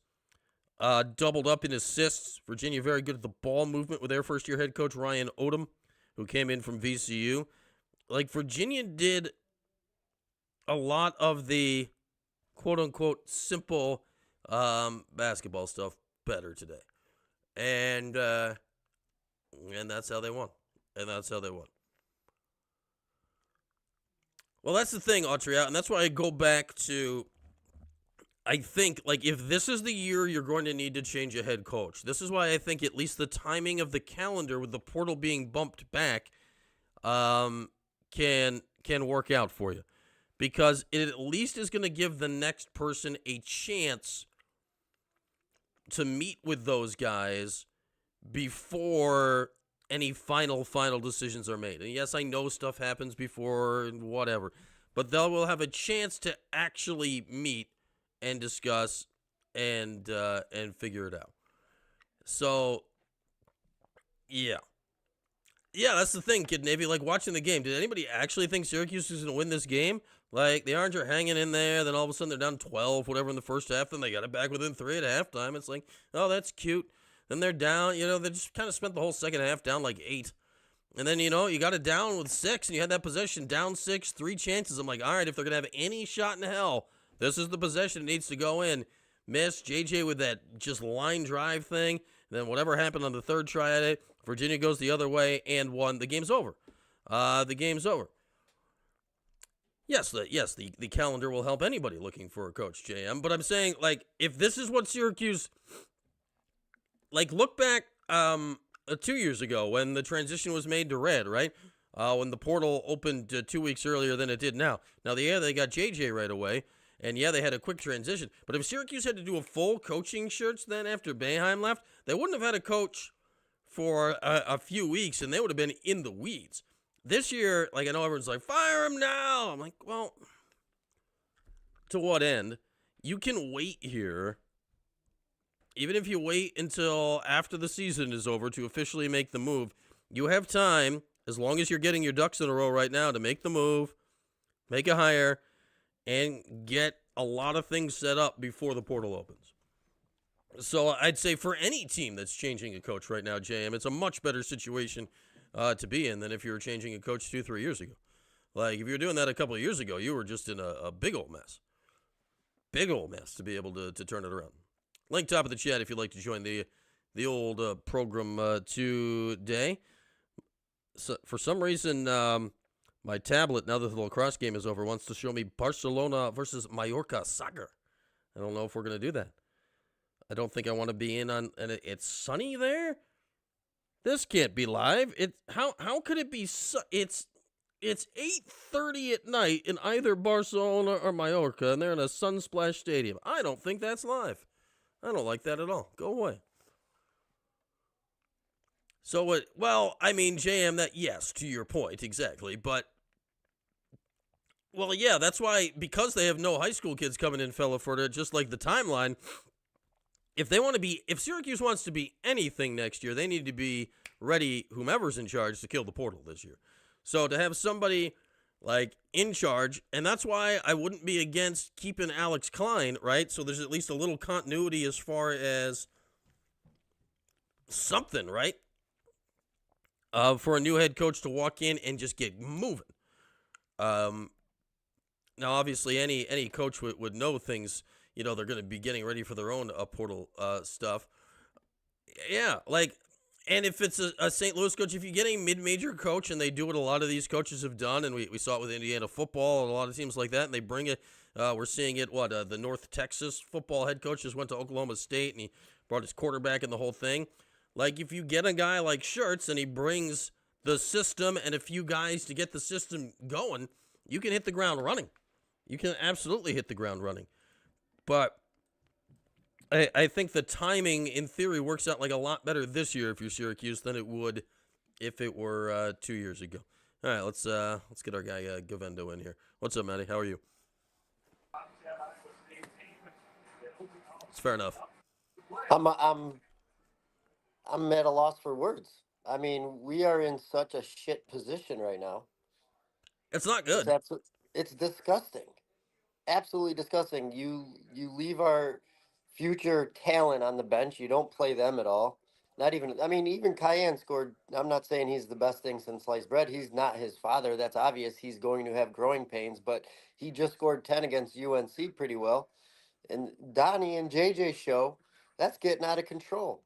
Speaker 2: Doubled up in assists. Virginia very good at the ball movement with their first-year head coach, Ryan Odom, who came in from VCU. Like, Virginia did a lot of the quote-unquote simple basketball stuff better today. And that's how they won. Well, that's the thing, Autry, and that's why I go back to. I think, like, if this is the year you're going to need to change a head coach, this is why I think at least the timing of the calendar with the portal being bumped back can work out for you. Because it at least is going to give the next person a chance to meet with those guys before any final decisions are made. And yes, I know stuff happens before and whatever, but they will have a chance to actually meet and discuss and figure it out. So, yeah, that's the thing, Kid Navy. Like, watching the game, did anybody actually think Syracuse was going to win this game? Like, the Orange are hanging in there, then all of a sudden they're down 12, whatever, in the first half, then they got it back within 3 at halftime. It's like, oh, that's cute. Then they're down, they just kind of spent the whole second half down like 8. And then, you got it down with 6, and you had that possession down 6, 3 chances. I'm like, all right, if they're going to have any shot in hell, this is the possession that needs to go in. Miss JJ with that just line drive thing. And then whatever happened on the third try at it, Virginia goes the other way and won. The game's over. The game's over. Yes, the calendar will help anybody looking for a coach, JM. But I'm saying, like, if this is what Syracuse, like, look back 2 years ago when the transition was made to red, right? When the portal opened 2 weeks earlier than it did now. Now, they got JJ right away. And, yeah, they had a quick transition. But if Syracuse had to do a full coaching search then after Boeheim left, they wouldn't have had a coach for a few weeks, and they would have been in the weeds. This year, like, I know everyone's like, fire him now. I'm like, well, to what end? You can wait here. Even if you wait until after the season is over to officially make the move, you have time, as long as you're getting your ducks in a row right now, to make the move, make a hire, and get a lot of things set up before the portal opens. So I'd say for any team that's changing a coach right now, JM, it's a much better situation to be in than if you were changing a coach 2-3 years ago. Like, if you were doing that a couple of years ago, you were just in a big old mess. Big old mess to be able to turn it around. Link top of the chat if you'd like to join the old program today. So for some reason, my tablet, now that the lacrosse game is over, wants to show me Barcelona versus Mallorca soccer. I don't know if we're going to do that. I don't think I want to be in on, and it's sunny there? This can't be live. How could it be? It's 8:30 at night in either Barcelona or Mallorca, and they're in a sun-splashed stadium. I don't think that's live. I don't like that at all. Go away. So what? Well, I mean, JM, that, yes, to your point, exactly. But, well, yeah, that's why, because they have no high school kids coming in, Fella, just like the timeline. If Syracuse wants to be anything next year, they need to be ready, whomever's in charge, to kill the portal this year. So to have somebody, like, in charge, and that's why I wouldn't be against keeping Alex Klein, right? So there's at least a little continuity as far as something, right? For a new head coach to walk in and just get moving. Now, obviously, any coach would know things. They're going to be getting ready for their own portal stuff. Yeah, like, and if it's a St. Louis coach, if you get a mid-major coach, and they do what a lot of these coaches have done, and we saw it with Indiana football and a lot of teams like that, and they bring it, we're seeing it, the North Texas football head coach just went to Oklahoma State, and he brought his quarterback and the whole thing. Like, if you get a guy like Schertz, and he brings the system and a few guys to get the system going, you can hit the ground running. You can absolutely hit the ground running. But I think the timing, in theory, works out like a lot better this year if you're Syracuse than it would if it were 2 years ago. All right, let's get our guy Govendo in here. What's up, Matty? How are you? It's fair enough.
Speaker 4: I'm at a loss for words. I mean, we are in such a shit position right now.
Speaker 2: It's not good.
Speaker 4: It's disgusting. Absolutely disgusting. You leave our future talent on the bench. You don't play them at all. Not even, I mean, even Cayenne scored. I'm not saying he's the best thing since sliced bread. He's not his father. That's obvious. He's going to have growing pains, but he just scored 10 against UNC pretty well. And Donnie and JJ show, that's getting out of control.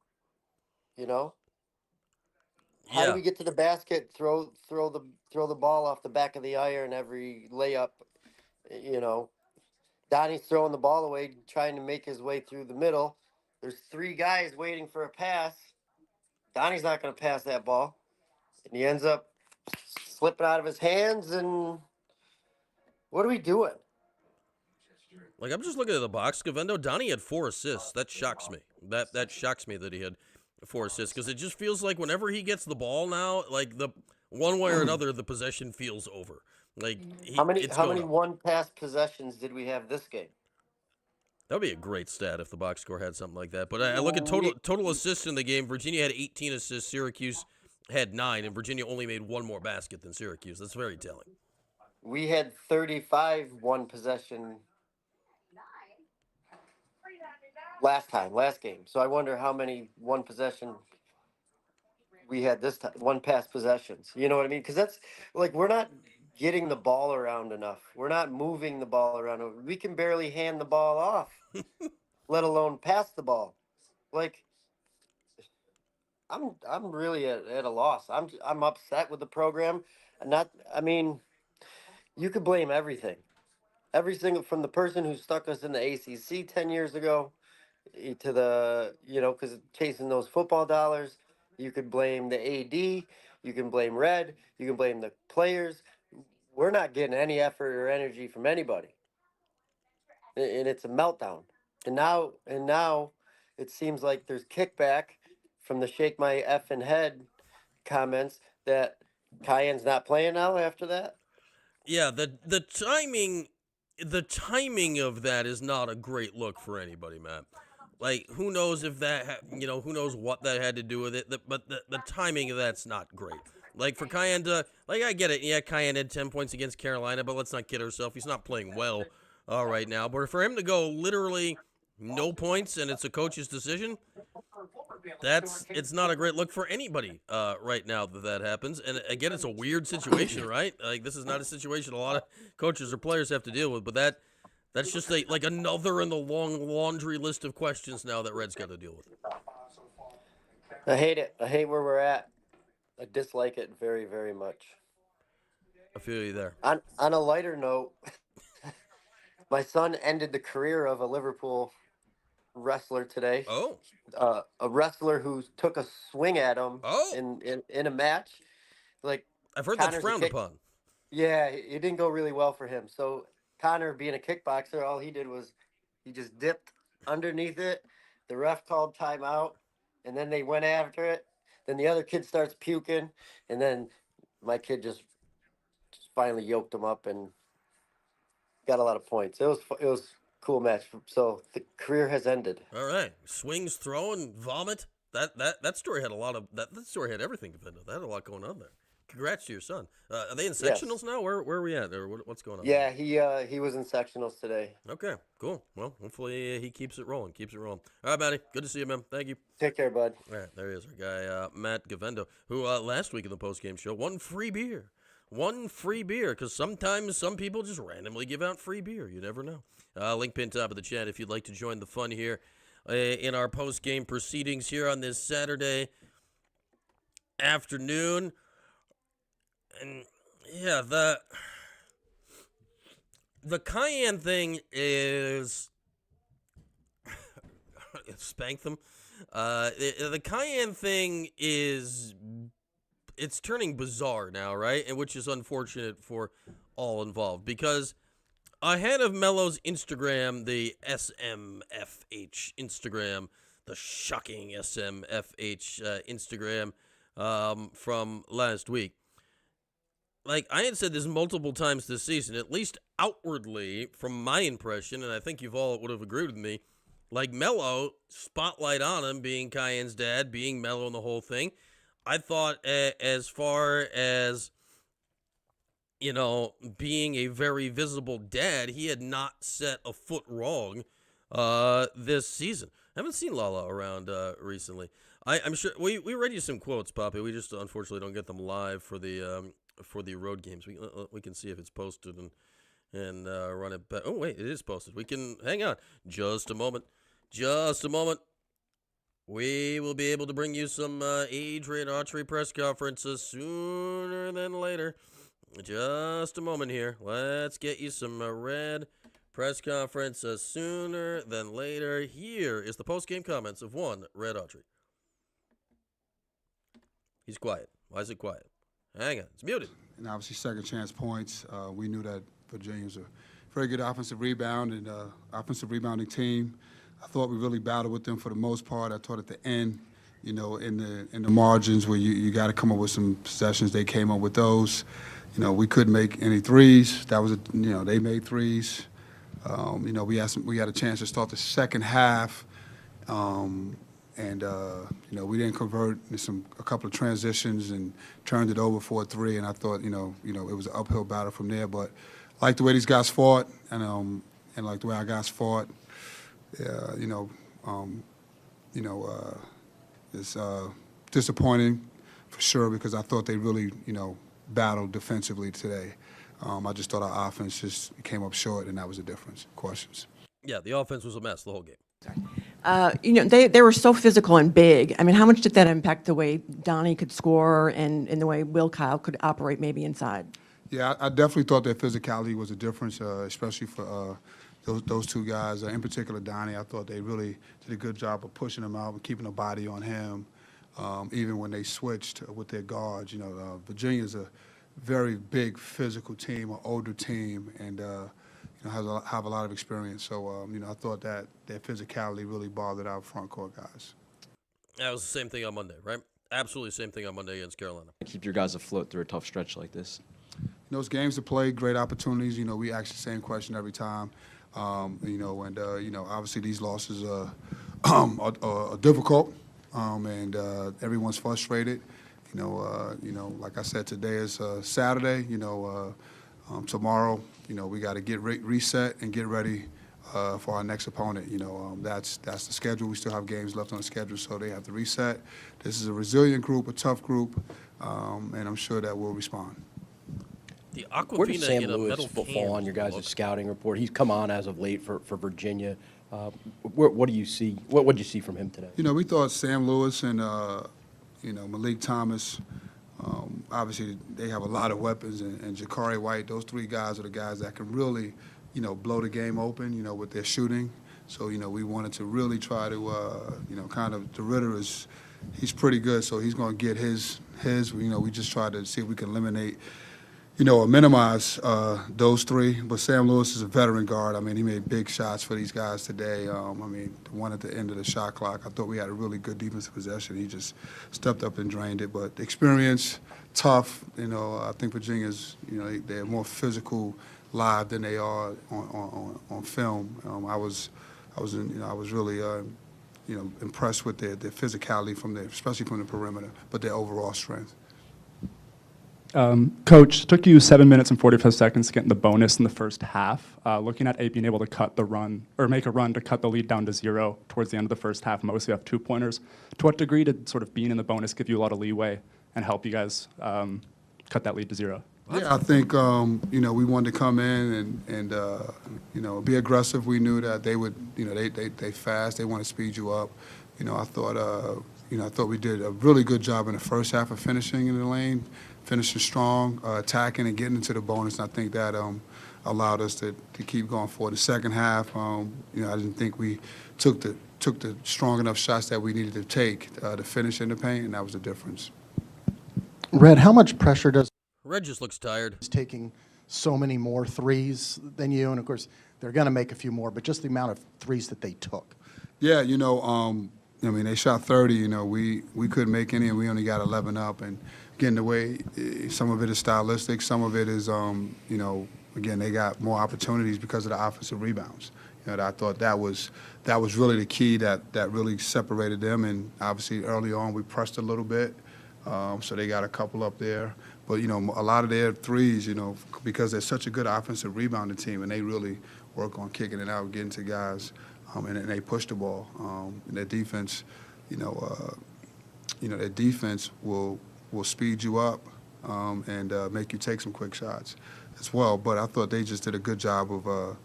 Speaker 4: How do
Speaker 2: Yeah.
Speaker 4: we get to the basket? Throw the ball off the back of the iron every layup. You know, Donnie's throwing the ball away, trying to make his way through the middle. There's three guys waiting for a pass. Donnie's not going to pass that ball, and he ends up slipping out of his hands. And what are we doing?
Speaker 2: Like, I'm just looking at the box. Govendo, Donnie had 4 assists. That shocks me. That shocks me that he had 4 assists because it just feels like whenever he gets the ball now, like the one way or another, the possession feels over. Like it's
Speaker 4: How
Speaker 2: going
Speaker 4: many
Speaker 2: up.
Speaker 4: one pass possessions did we have this game?
Speaker 2: That would be a great stat if the box score had something like that. But I look at total assists in the game. Virginia had 18 assists. Syracuse had 9, and Virginia only made 1 more basket than Syracuse. That's very telling.
Speaker 4: We had 35 one possession last game. So I wonder how many one possession we had this time, one pass possessions. You know what I mean? Because that's like we're not getting the ball around enough. We're not moving the ball around. We can barely hand the ball off, let alone pass the ball. Like I'm really at a loss. I'm upset with the program. Not I mean, you could blame everything. Every single from the person who stuck us in the ACC 10 years ago to the, because chasing those football dollars, you could blame the AD, you can blame Red, you can blame the players. We're not getting any effort or energy from anybody, and it's a meltdown. And now, it seems like there's kickback from the shake my effing head comments that Cayenne's not playing now after that.
Speaker 2: Yeah, the timing of that is not a great look for anybody, Matt. Like, who knows if who knows what that had to do with it. But the timing of that's not great. Like, for Cayenne to, like, I get it. Yeah, Cayenne had 10 points against Carolina, but let's not kid ourselves. He's not playing well right now. But for him to go literally no points and it's a coach's decision, it's not a great look for anybody right now that happens. And again, it's a weird situation, right? Like, this is not a situation a lot of coaches or players have to deal with. But that's just like another in the long laundry list of questions now that Red's got to deal with.
Speaker 4: I hate it. I hate where we're at. I dislike it very, very much.
Speaker 2: I feel you there.
Speaker 4: On a lighter note, my son ended the career of a Liverpool wrestler today.
Speaker 2: Oh,
Speaker 4: A wrestler who took a swing at him
Speaker 2: Oh.
Speaker 4: in a match. Like
Speaker 2: I've heard
Speaker 4: Connor's
Speaker 2: that's
Speaker 4: a
Speaker 2: frowned
Speaker 4: kick-
Speaker 2: upon.
Speaker 4: Yeah, it didn't go really well for him. So Connor, being a kickboxer, all he did was he just dipped underneath it. The ref called timeout, and then they went after it. Then the other kid starts puking, and then my kid just finally yoked him up and got a lot of points. It was a cool match. So the career has ended.
Speaker 2: All right, swings, throw, and vomit. That story had a lot of that story had everything. That had a lot going on there. Congrats to your son. Are they in sectionals now? Where are we at? Or what's going on?
Speaker 4: Yeah, he was in sectionals today.
Speaker 2: Okay, cool. Well, hopefully he keeps it rolling. All right, Matty. Good to see you, man. Thank you.
Speaker 4: Take care, bud.
Speaker 2: All right, there he is, our guy, Matt Govendo, who last week in the postgame show won free beer. One free beer, because sometimes some people just randomly give out free beer. You never know. Link pinned top of the chat if you'd like to join the fun here in our postgame proceedings here on this Saturday afternoon. And yeah, the Cayenne thing is spank them. The Cayenne thing is it's turning bizarre now, right? And which is unfortunate for all involved because ahead of Melo's Instagram, the SMFH Instagram, the shocking SMFH Instagram from last week. Like, I had said this multiple times this season, at least outwardly, from my impression, and I think you've all would have agreed with me, like Melo, spotlight on him, being Cayenne's dad, being Melo and the whole thing. I thought as far as, being a very visible dad, he had not set a foot wrong this season. I haven't seen Lala around recently. I'm sure we read you some quotes, Poppy. We just unfortunately don't get them live for the road games. We can see if it's posted and run it back. Oh wait, it is posted. We can hang on just a moment. We will be able to bring you some Adrian Autry press conferences sooner than later. Just a moment here. Let's get you some Red press conferences sooner than later. Here is the post-game comments of one Red Autry. He's quiet. Why is it quiet? Hang on. It's muted.
Speaker 5: And obviously second chance points. We knew that Virginia was a very good offensive rebound and offensive rebounding team. I thought we really battled with them for the most part. I thought at the end, in the margins where you got to come up with some possessions, they came up with those. We couldn't make any threes. That was they made threes. We had a chance to start the second half, and we didn't convert a couple of transitions and turned it over for a three. And I thought it was an uphill battle from there. But I like the way these guys fought, and like the way our guys fought. It's disappointing for sure because I thought they really battled defensively today. I just thought our offense just came up short, and that was the difference. Questions?
Speaker 2: Yeah, the offense was a mess the whole game.
Speaker 6: They were so physical and big. I mean, how much did that impact the way Donnie could score and the way Will Kyle could operate maybe inside?
Speaker 5: Yeah, I definitely thought that physicality was a difference, especially for those two guys. In particular, Donnie, I thought they really did a good job of pushing him out and keeping a body on him, even when they switched with their guards. Virginia's a very big physical team, an older team, and have a lot of experience. So, I thought that their physicality really bothered our front court guys.
Speaker 2: That was the same thing on Monday, right? Absolutely same thing on Monday against Carolina.
Speaker 7: Keep your guys afloat through a tough stretch like this.
Speaker 5: It's games to play, great opportunities. We ask the same question every time. Obviously these losses are difficult, and everyone's frustrated. Like I said, today is Saturday. Tomorrow, we got to get reset and get ready for our next opponent. That's the schedule. We still have games left on the schedule, so they have to reset. This is a resilient group, a tough group, and I'm sure that we'll respond.
Speaker 2: The
Speaker 8: Where does
Speaker 2: Aquafina
Speaker 8: Sam
Speaker 2: in a
Speaker 8: Lewis
Speaker 2: metal
Speaker 8: fall on your guys'
Speaker 2: look.
Speaker 8: scouting report? He's come on as of late for Virginia. What do you see? What did you see from him today?
Speaker 5: We thought Sam Lewis and Malik Thomas. Obviously, they have a lot of weapons, and Jakari White. Those three guys are the guys that can really, blow the game open, with their shooting. So, we wanted to really try to, kind of the Ritter he's pretty good, so he's going to get his. We just tried to see if we can eliminate. Or minimize those three. But Sam Lewis is a veteran guard. I mean, he made big shots for these guys today. The one at the end of the shot clock, I thought we had a really good defensive possession. He just stepped up and drained it. But experience, tough. I think Virginia's, they're more physical live than they are on film. I was really, impressed with their physicality especially from the perimeter, but their overall strength.
Speaker 9: Coach, it took you 7 minutes and 45 seconds to get in the bonus in the first half. Looking at being able to cut the run or make a run to cut the lead down to 0 towards the end of the first half, mostly have 2-pointers. To what degree did sort of being in the bonus give you a lot of leeway and help you guys cut that lead to 0?
Speaker 5: Yeah, I think we wanted to come in and be aggressive. We knew that they would, they fast. They want to speed you up. I thought we did a really good job in the first half of finishing in the lane. Finishing strong, attacking and getting into the bonus. And I think that allowed us to keep going forward. The second half, I didn't think we took the strong enough shots that we needed to take to finish in the paint, and that was the difference.
Speaker 10: Red, how much pressure does
Speaker 2: Red just looks tired.
Speaker 10: taking so many more threes than you? And of course, they're going to make a few more, but just the amount of threes that they took.
Speaker 5: Yeah, they shot 30. We couldn't make any, and we only got 11 up. And again, the way some of it is stylistic, some of it is, again, they got more opportunities because of the offensive rebounds. I thought that was really the key that really separated them. And obviously, early on, we pressed a little bit, so they got a couple up there. But a lot of their threes, because they're such a good offensive rebounding team, and they really work on kicking it out, getting to guys. And they push the ball. And their defense, their defense will speed you up and make you take some quick shots as well. But I thought they just did a good job of,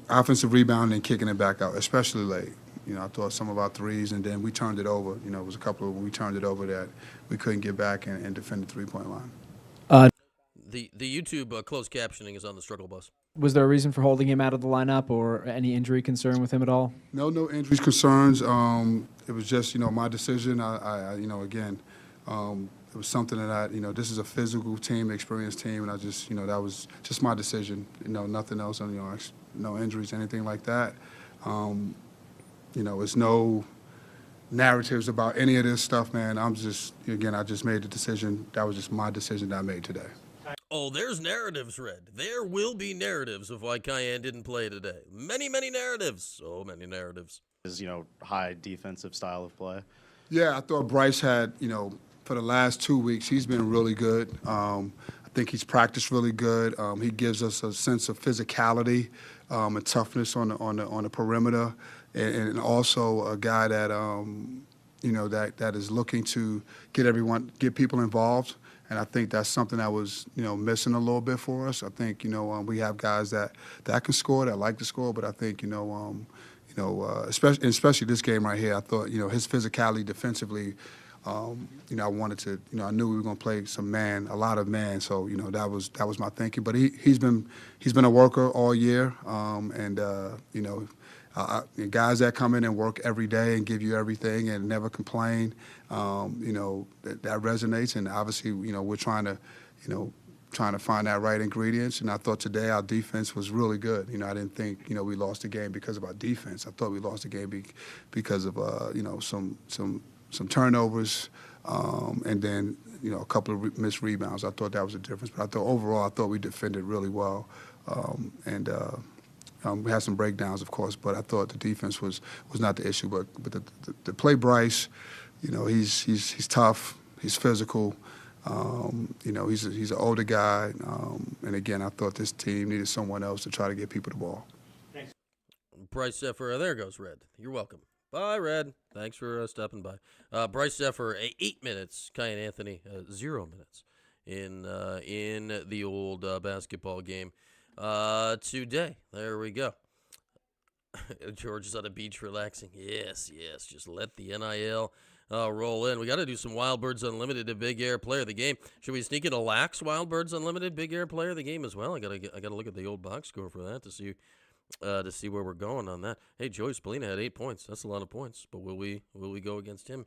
Speaker 5: offensive rebounding and kicking it back out, especially late. I thought some of our threes, and then we turned it over. It was a couple of when we turned it over that we couldn't get back and defend the three-point line.
Speaker 2: The YouTube closed captioning is on the struggle bus.
Speaker 11: Was there a reason for holding him out of the lineup or any injury concern with him at all?
Speaker 5: No injuries concerns. It was just, my decision. Again, it was something that this is a physical team, experienced team, and I just, that was just my decision. Nothing else, no injuries, anything like that. It's no narratives about any of this stuff, man. I just made the decision. That was just my decision that I made today.
Speaker 2: Oh, there's narratives, Red. There will be narratives of why Cayenne didn't play today. Many, many narratives. So many narratives.
Speaker 7: His, high defensive style of play.
Speaker 5: Yeah, I thought Bryce had, for the last 2 weeks, he's been really good. I think he's practiced really good. He gives us a sense of physicality and toughness on the perimeter, and also a guy that that is looking to get people involved. And I think that's something that was, missing a little bit for us. I think, we have guys that can score, that like to score, but I think, especially this game right here, I thought, his physicality defensively, I wanted to, I knew we were going to play a lot of man. So, that was my thinking. But he's been a worker all year, guys that come in and work every day and give you everything and never complain, that resonates. And obviously, we're trying to find that right ingredients. And I thought today our defense was really good. I didn't think, we lost the game because of our defense. I thought we lost the game because of, some turnovers, and then, a couple of missed rebounds. I thought that was a difference. But I thought overall, we defended really well. We had some breakdowns, of course, but I thought the defense was not the issue. But to play Bryce, he's tough, he's physical, he's an older guy, and again, I thought this team needed someone else to try to get people the ball.
Speaker 2: Thanks. Bryce Zephyr, there goes Red. You're welcome. Bye, Red. Thanks for stopping by. Bryce Zephyr, 8 minutes. Cayenne Anthony, 0 minutes in the old basketball game. Today, there we go. George is on a beach relaxing. Yes, just let the NIL roll in. We got to do some Wild Birds Unlimited to Big Air Player of the Game. Should we sneak in a lax Wild Birds Unlimited Big Air Player of the Game as well? I gotta look at the old box score for that to see where we're going on that. Hey, Joey Spallina had 8 points. That's a lot of points. But will we go against him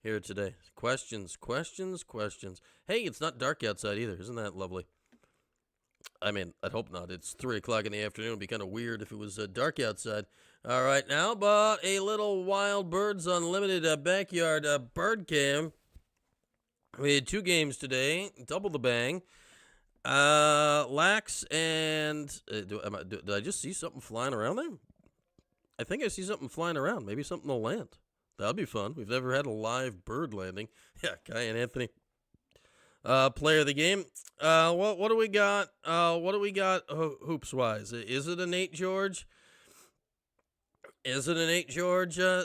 Speaker 2: here today? Questions. Hey, it's not dark outside either. Isn't that lovely? I mean, I'd hope not. It's 3 o'clock in the afternoon. It'd be kind of weird if it was dark outside. All right, now about a little Wild Birds Unlimited backyard bird cam. We had 2 games today, double the bang. Lax and did I just see something flying around there? I think I see something flying around. Maybe something will land. That'd be fun. We've never had a live bird landing. Yeah, Cayenne Anthony. Player of the game. What do we got? Hoops wise? Is it a Nate George?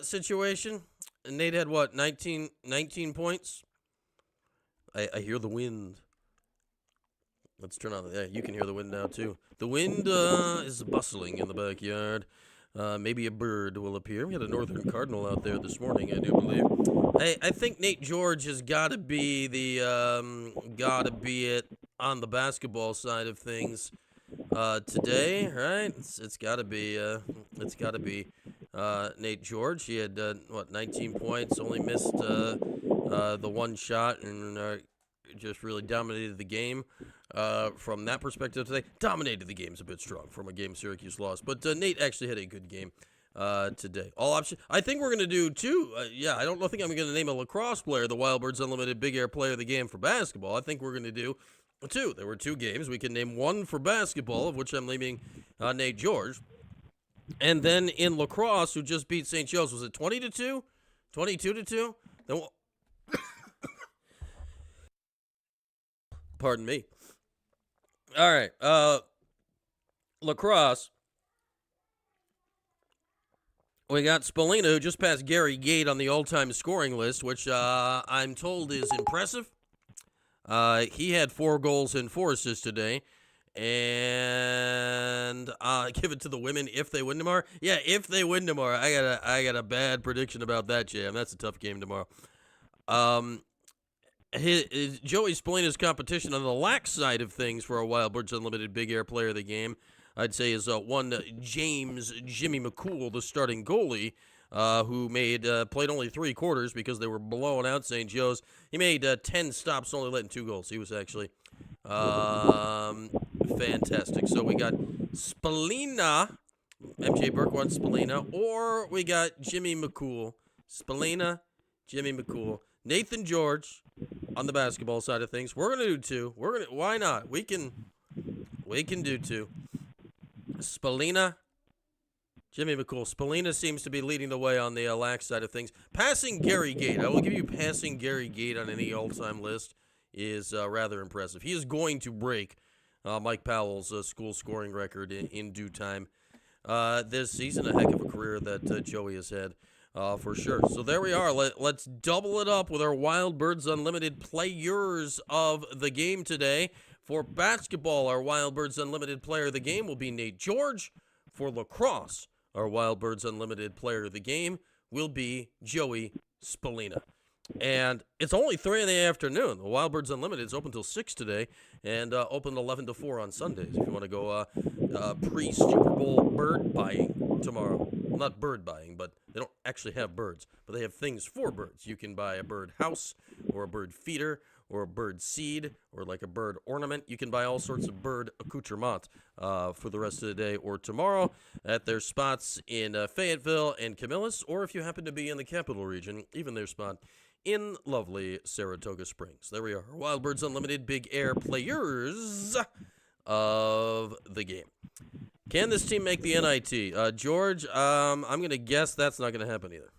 Speaker 2: Situation? Nate had what? 19 points. I hear the wind. Let's turn on. Yeah, you can hear the wind now too. The wind is bustling in the backyard. Maybe a bird will appear. We had a northern cardinal out there this morning, I do believe. I think Nate George has got to be it on the basketball side of things today, right? It's got to be Nate George. He had 19 points, only missed the one shot, and just really dominated the game. From that perspective today, dominated the game's a bit strong from a game Syracuse lost, but Nate actually had a good game today. All option. I think we're going to do 2. I don't think I'm going to name a lacrosse player the Wild Birds Unlimited Big Air Player of the Game for basketball. I think we're going to do 2. There were 2 games. We can name 1 for basketball, of which I'm naming Nate George. And then in lacrosse, who just beat St. Joe's, was it 20-2? 22-2? Then pardon me. All right, lacrosse. We got Spallina, who just passed Gary Gate on the all-time scoring list, which I'm told is impressive. He had 4 goals and 4 assists today, And give it to the women if they win tomorrow. Yeah, if they win tomorrow. I got a bad prediction about that, Jam. That's a tough game tomorrow. Joey Spillana's competition on the lax side of things for our Wild Birds Unlimited Big Air Player of the Game, I'd say, is one James Jimmy McCool, the starting goalie, who played only 3 quarters because they were blowing out St. Joe's. He made 10 stops, only letting 2 goals. He was actually fantastic. So we got Spallina, MJ Burke wants Spallina, or we got Jimmy McCool. Spallina, Jimmy McCool. Nathan George on the basketball side of things. We're gonna do 2. Why not? We can do 2. Spallina, Jimmy McCool. Spallina seems to be leading the way on the lax side of things. Passing Gary Gate. I will give you passing Gary Gate on any all-time list is rather impressive. He is going to break Mike Powell's school scoring record in due time. This season, a heck of a career that Joey has had. For sure. So there we are. Let's double it up with our Wild Birds Unlimited players of the game today. For basketball, our Wild Birds Unlimited player of the game will be Nate George. For lacrosse, our Wild Birds Unlimited player of the game will be Joey Spallina. And it's only 3 in the afternoon. The Wild Birds Unlimited is open till 6 today and open 11 to 4 on Sundays if you want to go pre-Super Bowl bird buying tomorrow. Well, not bird buying, but they don't actually have birds, but they have things for birds. You can buy a bird house or a bird feeder or a bird seed or like a bird ornament. You can buy all sorts of bird accoutrements for the rest of the day or tomorrow at their spots in Fayetteville and Camillus, or if you happen to be in the capital region, even their spot in lovely Saratoga Springs. There we are. Wild Birds Unlimited Big Air players of the game. Can this team make the NIT? George, I'm going to guess that's not going to happen either.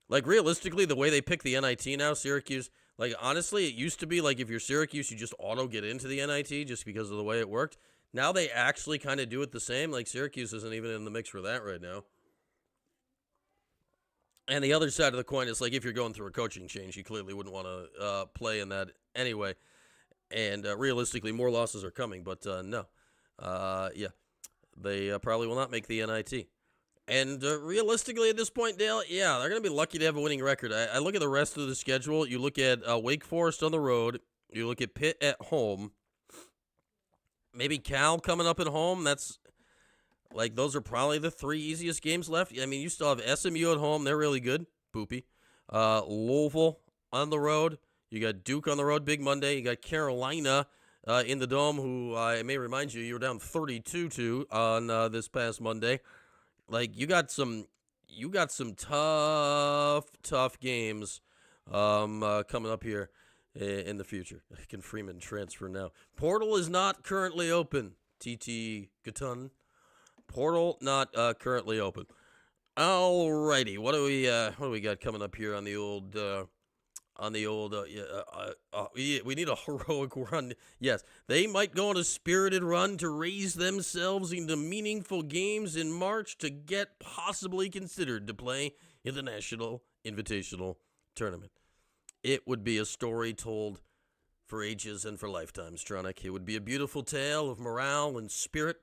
Speaker 2: Like, realistically, the way they pick the NIT now, Syracuse, like, honestly, it used to be, like, if you're Syracuse, you just auto get into the NIT just because of the way it worked. Now they actually kind of do it the same. Like, Syracuse isn't even in the mix for that right now. And the other side of the coin is, like, if you're going through a coaching change, you clearly wouldn't want to play in that anyway. And realistically, more losses are coming, but no. Yeah, they probably will not make the NIT. And realistically, at this point, Dale, yeah, they're going to be lucky to have a winning record. I look at the rest of the schedule. You look at Wake Forest on the road. You look at Pitt at home. Maybe Cal coming up at home. That's... Like, those are probably the 3 easiest games left. I mean, you still have SMU at home. They're really good. Boopy. Louisville on the road. You got Duke on the road, big Monday. You got Carolina in the Dome, who I may remind you, you were down 32-2 on this past Monday. Like, you got some tough games coming up here in the future. Can Freeman transfer now? Portal is not currently open. TT Gatun. Portal not currently open. Alrighty, what do we got coming up here on the old we need a heroic run. Yes, they might go on a spirited run to raise themselves into meaningful games in March to get possibly considered to play in the National Invitational Tournament. It would be a story told for ages and for lifetimes, Tronic. It would be a beautiful tale of morale and spirit.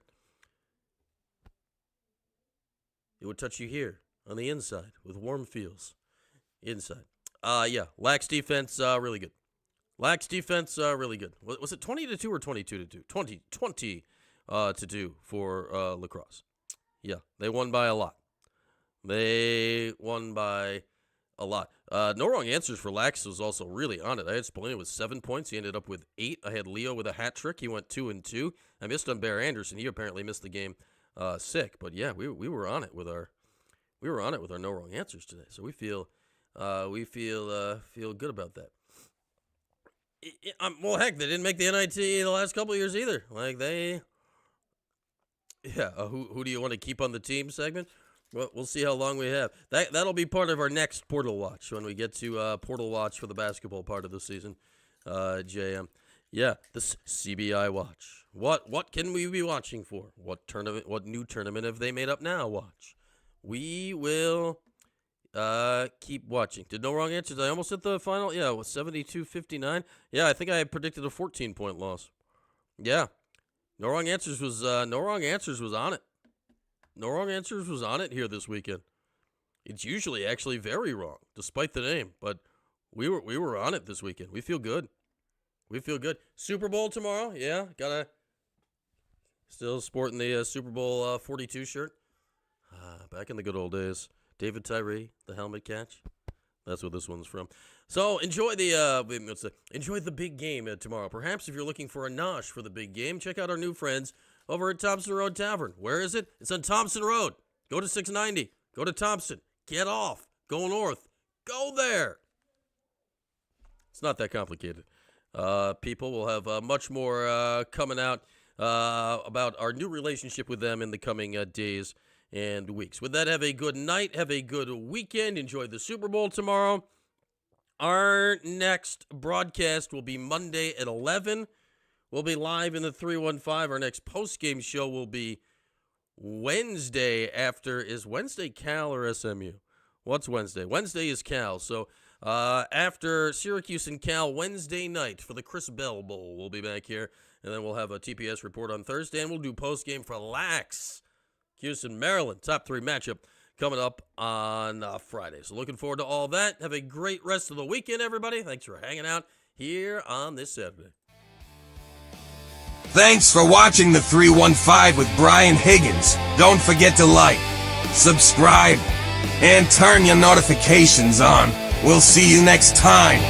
Speaker 2: It would touch you here on the inside with warm feels inside. Yeah, lax defense, really good. Lax defense, really good. Was it 20-2 or 22-2? 20 to 2 for lacrosse. Yeah, they won by a lot. No wrong answers for lax was also really on it. I had Spallina with 7 points. He ended up with 8. I had Leo with a hat trick. He went 2-2. I missed on Bear Anderson. He apparently missed the game. Sick, but yeah, we were on it with our no wrong answers today. So we feel good about that. Well, heck, they didn't make the NIT the last couple of years either. Like who do you want to keep on the team segment? Well, we'll see how long we have. That'll be part of our next Portal Watch when we get to Portal Watch for the basketball part of the season. JM. Yeah, the CBI watch. What can we be watching for? What new tournament have they made up now? Watch. We will keep watching. Did no wrong answers. I almost hit the final. Yeah, it was 72-59. Yeah, I think I predicted a 14-point loss. Yeah. No Wrong Answers was on it. No Wrong Answers was on it here this weekend. It's usually actually very wrong, despite the name, but we were on it this weekend. We feel good. Super Bowl tomorrow, yeah. Still sporting the Super Bowl 42 shirt. Back in the good old days. David Tyree, the helmet catch. That's what this one's from. So enjoy the big game tomorrow. Perhaps if you're looking for a nosh for the big game, check out our new friends over at Thompson Road Tavern. Where is it? It's on Thompson Road. Go to 690. Go to Thompson. Get off. Go north. Go there. It's not that complicated. People will have much more coming out about our new relationship with them in the coming days and weeks. With that, have a good night. Have a good weekend. Enjoy the Super Bowl tomorrow. Our next broadcast will be Monday at 11. We'll be live in the 315. Our next postgame show will be Wednesday after. Is Wednesday Cal or SMU? What's Wednesday? Wednesday is Cal. So after Syracuse and Cal Wednesday night for the Chris Bell Bowl, we'll be back here. And then we'll have a TPS report on Thursday. And we'll do postgame for Lax. Cuse-St, Maryland. Top 3 matchup coming up on Friday. So looking forward to all that. Have a great rest of the weekend, everybody. Thanks for hanging out here on this Saturday.
Speaker 1: Thanks for watching the 315 with Brian Higgins. Don't forget to like, subscribe, and turn your notifications on. We'll see you next time.